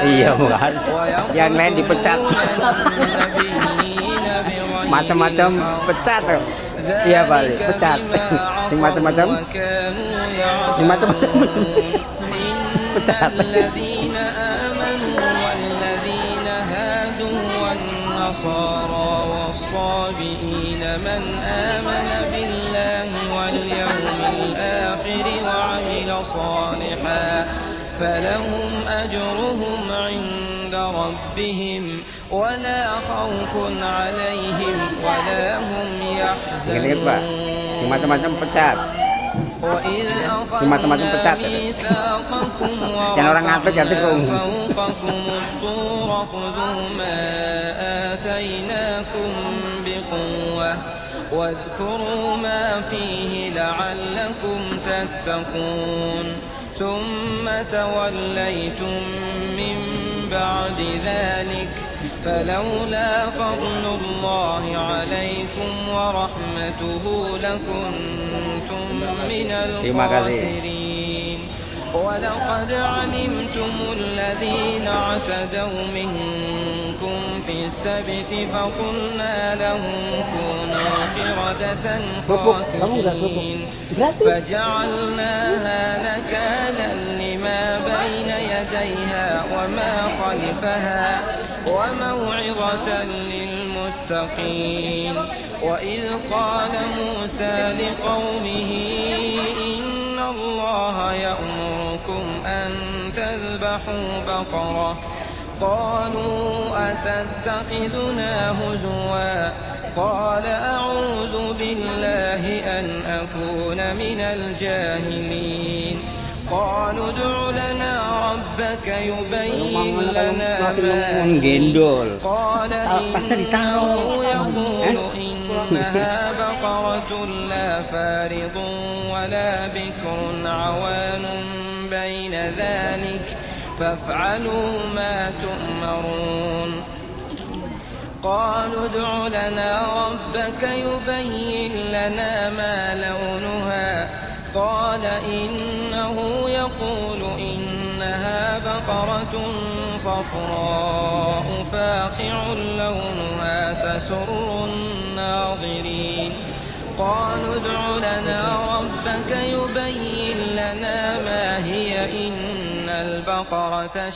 Speaker 5: Iya,
Speaker 7: الله
Speaker 5: bukan. Yang lain dipecat. Macam-macam pecat tuh. Iya balik, pecat. Sing macam-macam. Sing macam-macam. Pecat.
Speaker 7: الذين آمنوا والذين هادوا والنصارى والصابئين من آمن بالله واليوم الآخر وعمل صالحا فلهم أجرهم عند ربهم ولا خوف عليهم ولا هم
Speaker 5: Gini Pak, sing macam-macam pecat. Si macam-macam pecat. Yang orang ngantuk ya tikung.
Speaker 7: واذكروا ما فيه لعلكم تتقون ثم توليتم من بعد ذلك فلولا فضل الله عليكم ورحمته لكنتم من الخاسرين ولقد علمتم الذين اعتدوا منكم في السبت فقلنا لهم كونوا قردة خاسئين فجعلناها نكالا لما بين يديها وما خلفها وموعظة للمتقين وإذ قال موسى لقومه إن الله يأمركم أن تذبحوا بقرة قالوا أتتخذنا هزوا قال أعوذ بالله أن أكون من الجاهلين قالوا ادع لنا ربك يبين لنا قال إنه يقول إنها بقرة لا فارض ولا بكر عوان بين ذلك فافعلوا ما تؤمرون قالوا ادع لنا ربك يبين لنا ما لونها قال إنه يقول إنها بقرة صفراء فاقع لونها تسر الناظرين قالوا ادع لنا ربك يبين لنا ما هي إن البقرة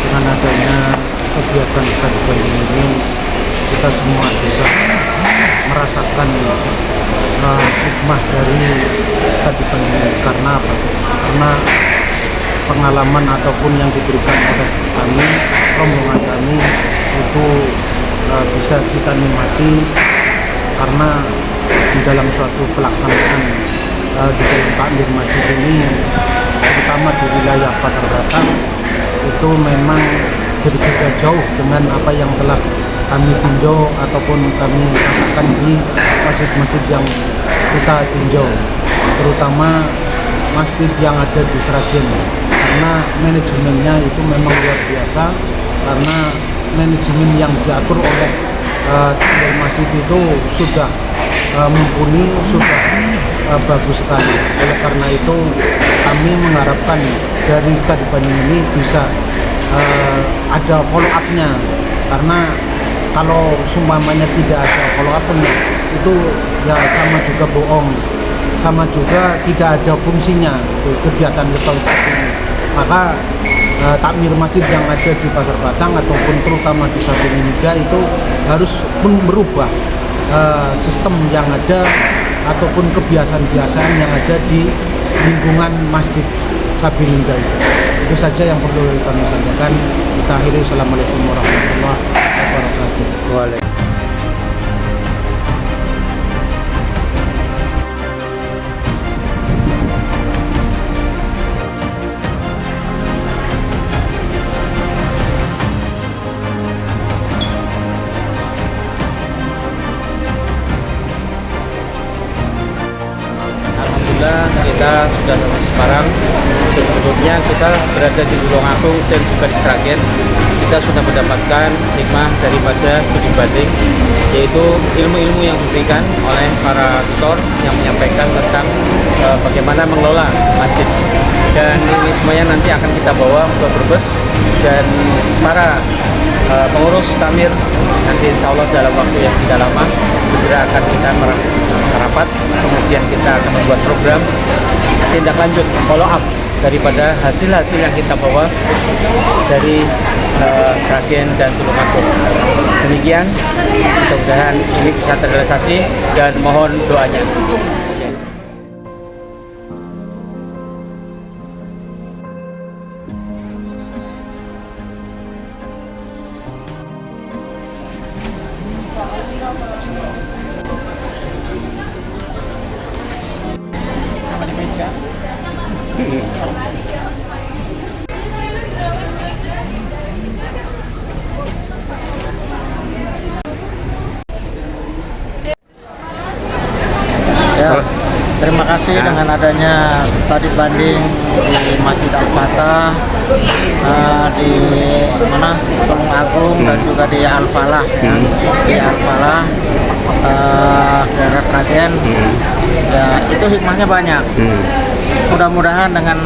Speaker 2: Dengan adanya kegiatan studi banding ini, kita semua bisa merasakan hikmah dari studi banding ini. Karena apa? Karena pengalaman ataupun yang diberikan oleh kami, rombongan kami itu bisa kita nikmati karena di dalam suatu pelaksanaan di dalam takmir masjid ini, terutama di wilayah Pasar Batang, itu memang berbeda jauh dengan apa yang telah kami tinjau ataupun kami rasakan di masjid-masjid yang kita tinjau, terutama masjid yang ada di Sragen.
Speaker 12: karena manajemennya itu memang luar biasa, karena manajemen yang diatur oleh Takmir Masjid itu sudah mumpuni, sudah bagus sekali. Oleh karena itu kami mengharapkan dari studi banding ini bisa ada follow up-nya, karena kalau sumpamanya tidak ada follow up-nya itu ya sama juga bohong, sama juga tidak ada fungsinya kegiatan ini. Maka takmir masjid yang ada di Pasar Batang ataupun terutama di Sabilin Nida itu harus merubah sistem yang ada ataupun kebiasaan-kebiasaan yang ada di lingkungan Masjid Sabilin Nida itu saja yang perlu kami sampaikan. Kita akhiri. Assalamualaikum warahmatullahi wabarakatuh.
Speaker 5: Waalaikumsalam.
Speaker 3: Alhamdulillah kita sudah sampai Semarang. Sebelumnya kita berada di Tulungagung dan juga di Sragen. Kita sudah mendapatkan hikmah daripada studi banding, yaitu ilmu-ilmu yang diberikan oleh para tutor yang menyampaikan tentang bagaimana mengelola masjid. Dan ini semuanya nanti akan kita bawa ke Brebes, dan para pengurus takmir nanti insya Allah dalam waktu yang tidak lama segera akan kita merapat, kemudian kita akan membuat program tindak lanjut follow up daripada hasil-hasil yang kita bawa dari Sragen dan Tulungagung. Demikian, mudah-mudahan ini bisa terrealisasi dan mohon doanya.
Speaker 2: Ya, terima kasih dengan adanya studi banding di Masjid Al-Fatah, di mana Tulungagung dan juga di Al-Falah, ya. Di Al-Falah, daerah Sragen. Ya, itu hikmahnya banyak. Mudah-mudahan dengan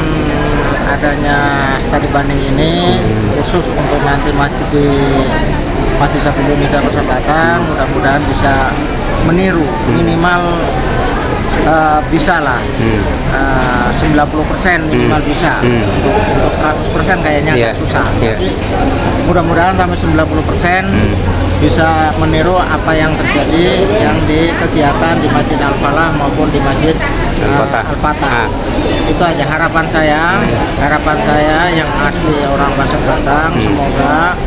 Speaker 2: adanya studi banding ini khusus untuk nanti masjid di Masjid Sabilin Nida Pasar Batang, mudah-mudahan bisa meniru minimal bisa lah 90% minimal bisa. Untuk 100% kayaknya agak susah. Tapi mudah-mudahan sampai 90% bisa meniru apa yang terjadi yang di kegiatan di Masjid Al-Falah maupun di Masjid Al-Fatah. Itu aja harapan saya yang asli orang Pasar Batang. Semoga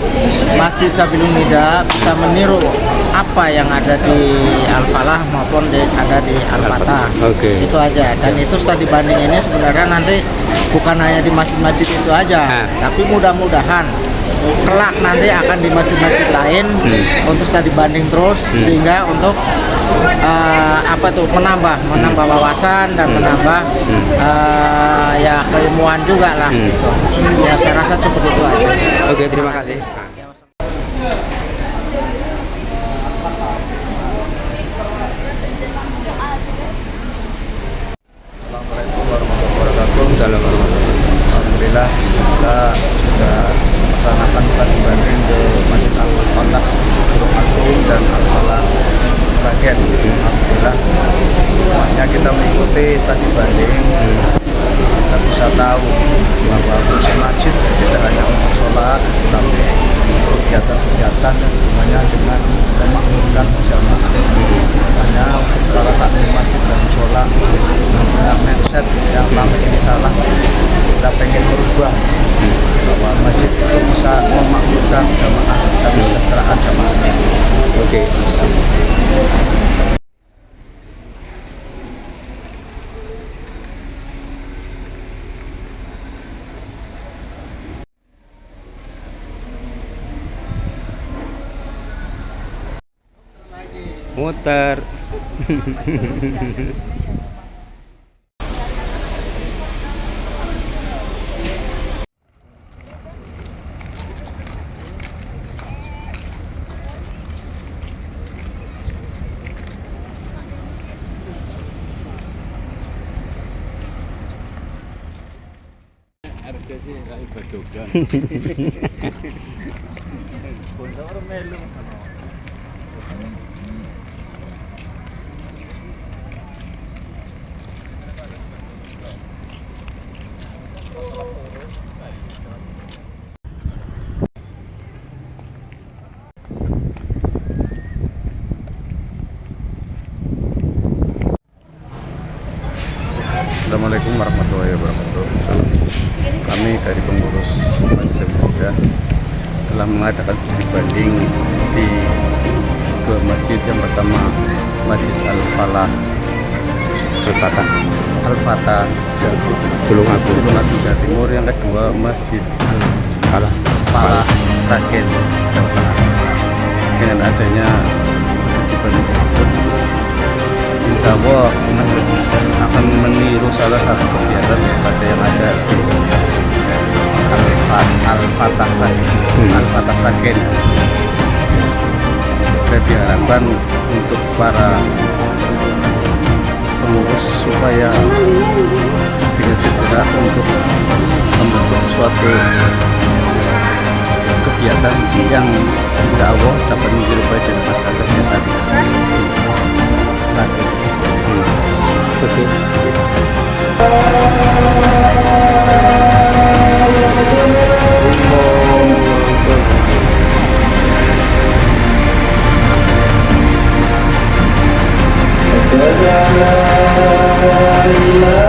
Speaker 2: Masjid Sabilin Nida bisa meniru apa yang ada di Al-Falah maupun ada di Al-Fatah. Itu aja. Dan itu studi banding ini sebenarnya nanti bukan hanya di masjid-masjid itu aja, tapi mudah-mudahan kelak nanti akan di masjid-masjid lain untuk studi banding terus, sehingga untuk menambah wawasan dan menambah ya keilmuan juga lah. Ya saya rasa seperti itu aja.
Speaker 5: Oke, terima kasih.
Speaker 6: Assalamualaikum warahmatullahi wabarakatuh. Alhamdulillah kita sudah melaksanakan studi banding di Masjid Al-Fatah, Tulungagung dan Al-Falah Sragen. Alhamdulillah semuanya kita mengikuti studi banding. Kita bisa tahu bahwa fungsi masjid tidak hanya untuk sholat, tapi kegiatan-kegiatan yang semuanya dengan memakmurkan jamaah. Hanya untuk para takmir masjid dan sholat dengan mindset yang selama ini salah, kita pengen merubah bahwa masjid itu bisa memakmurkan jamaah dan kesejahteraan jamaahnya.
Speaker 5: Oke. Muter.
Speaker 4: sih kayak badogan. Bunda orang melu.
Speaker 6: Assalamualaikum warahmatullahi wabarakatuh. Kami dari pengurus Masjid Muda telah mengadakan studi banding di dua masjid. Yang pertama Masjid Al-Falah Al-Fatah Tulungagung Jawa Timur. Yang kedua Masjid Al-Falah Sragen Jawa Tengah. Dengan adanya studi banding tersebut, insya Allah akan meniru salah satu kegiatan daripada yang ada di Al-Fatah Sragen. Dan diharapkan untuk para pengurus supaya dengan segera untuk membentuk suatu kegiatan yang insya Allah dapat menyerupai dengan masyarakat yang tadi. Sragen. Oke.
Speaker 7: La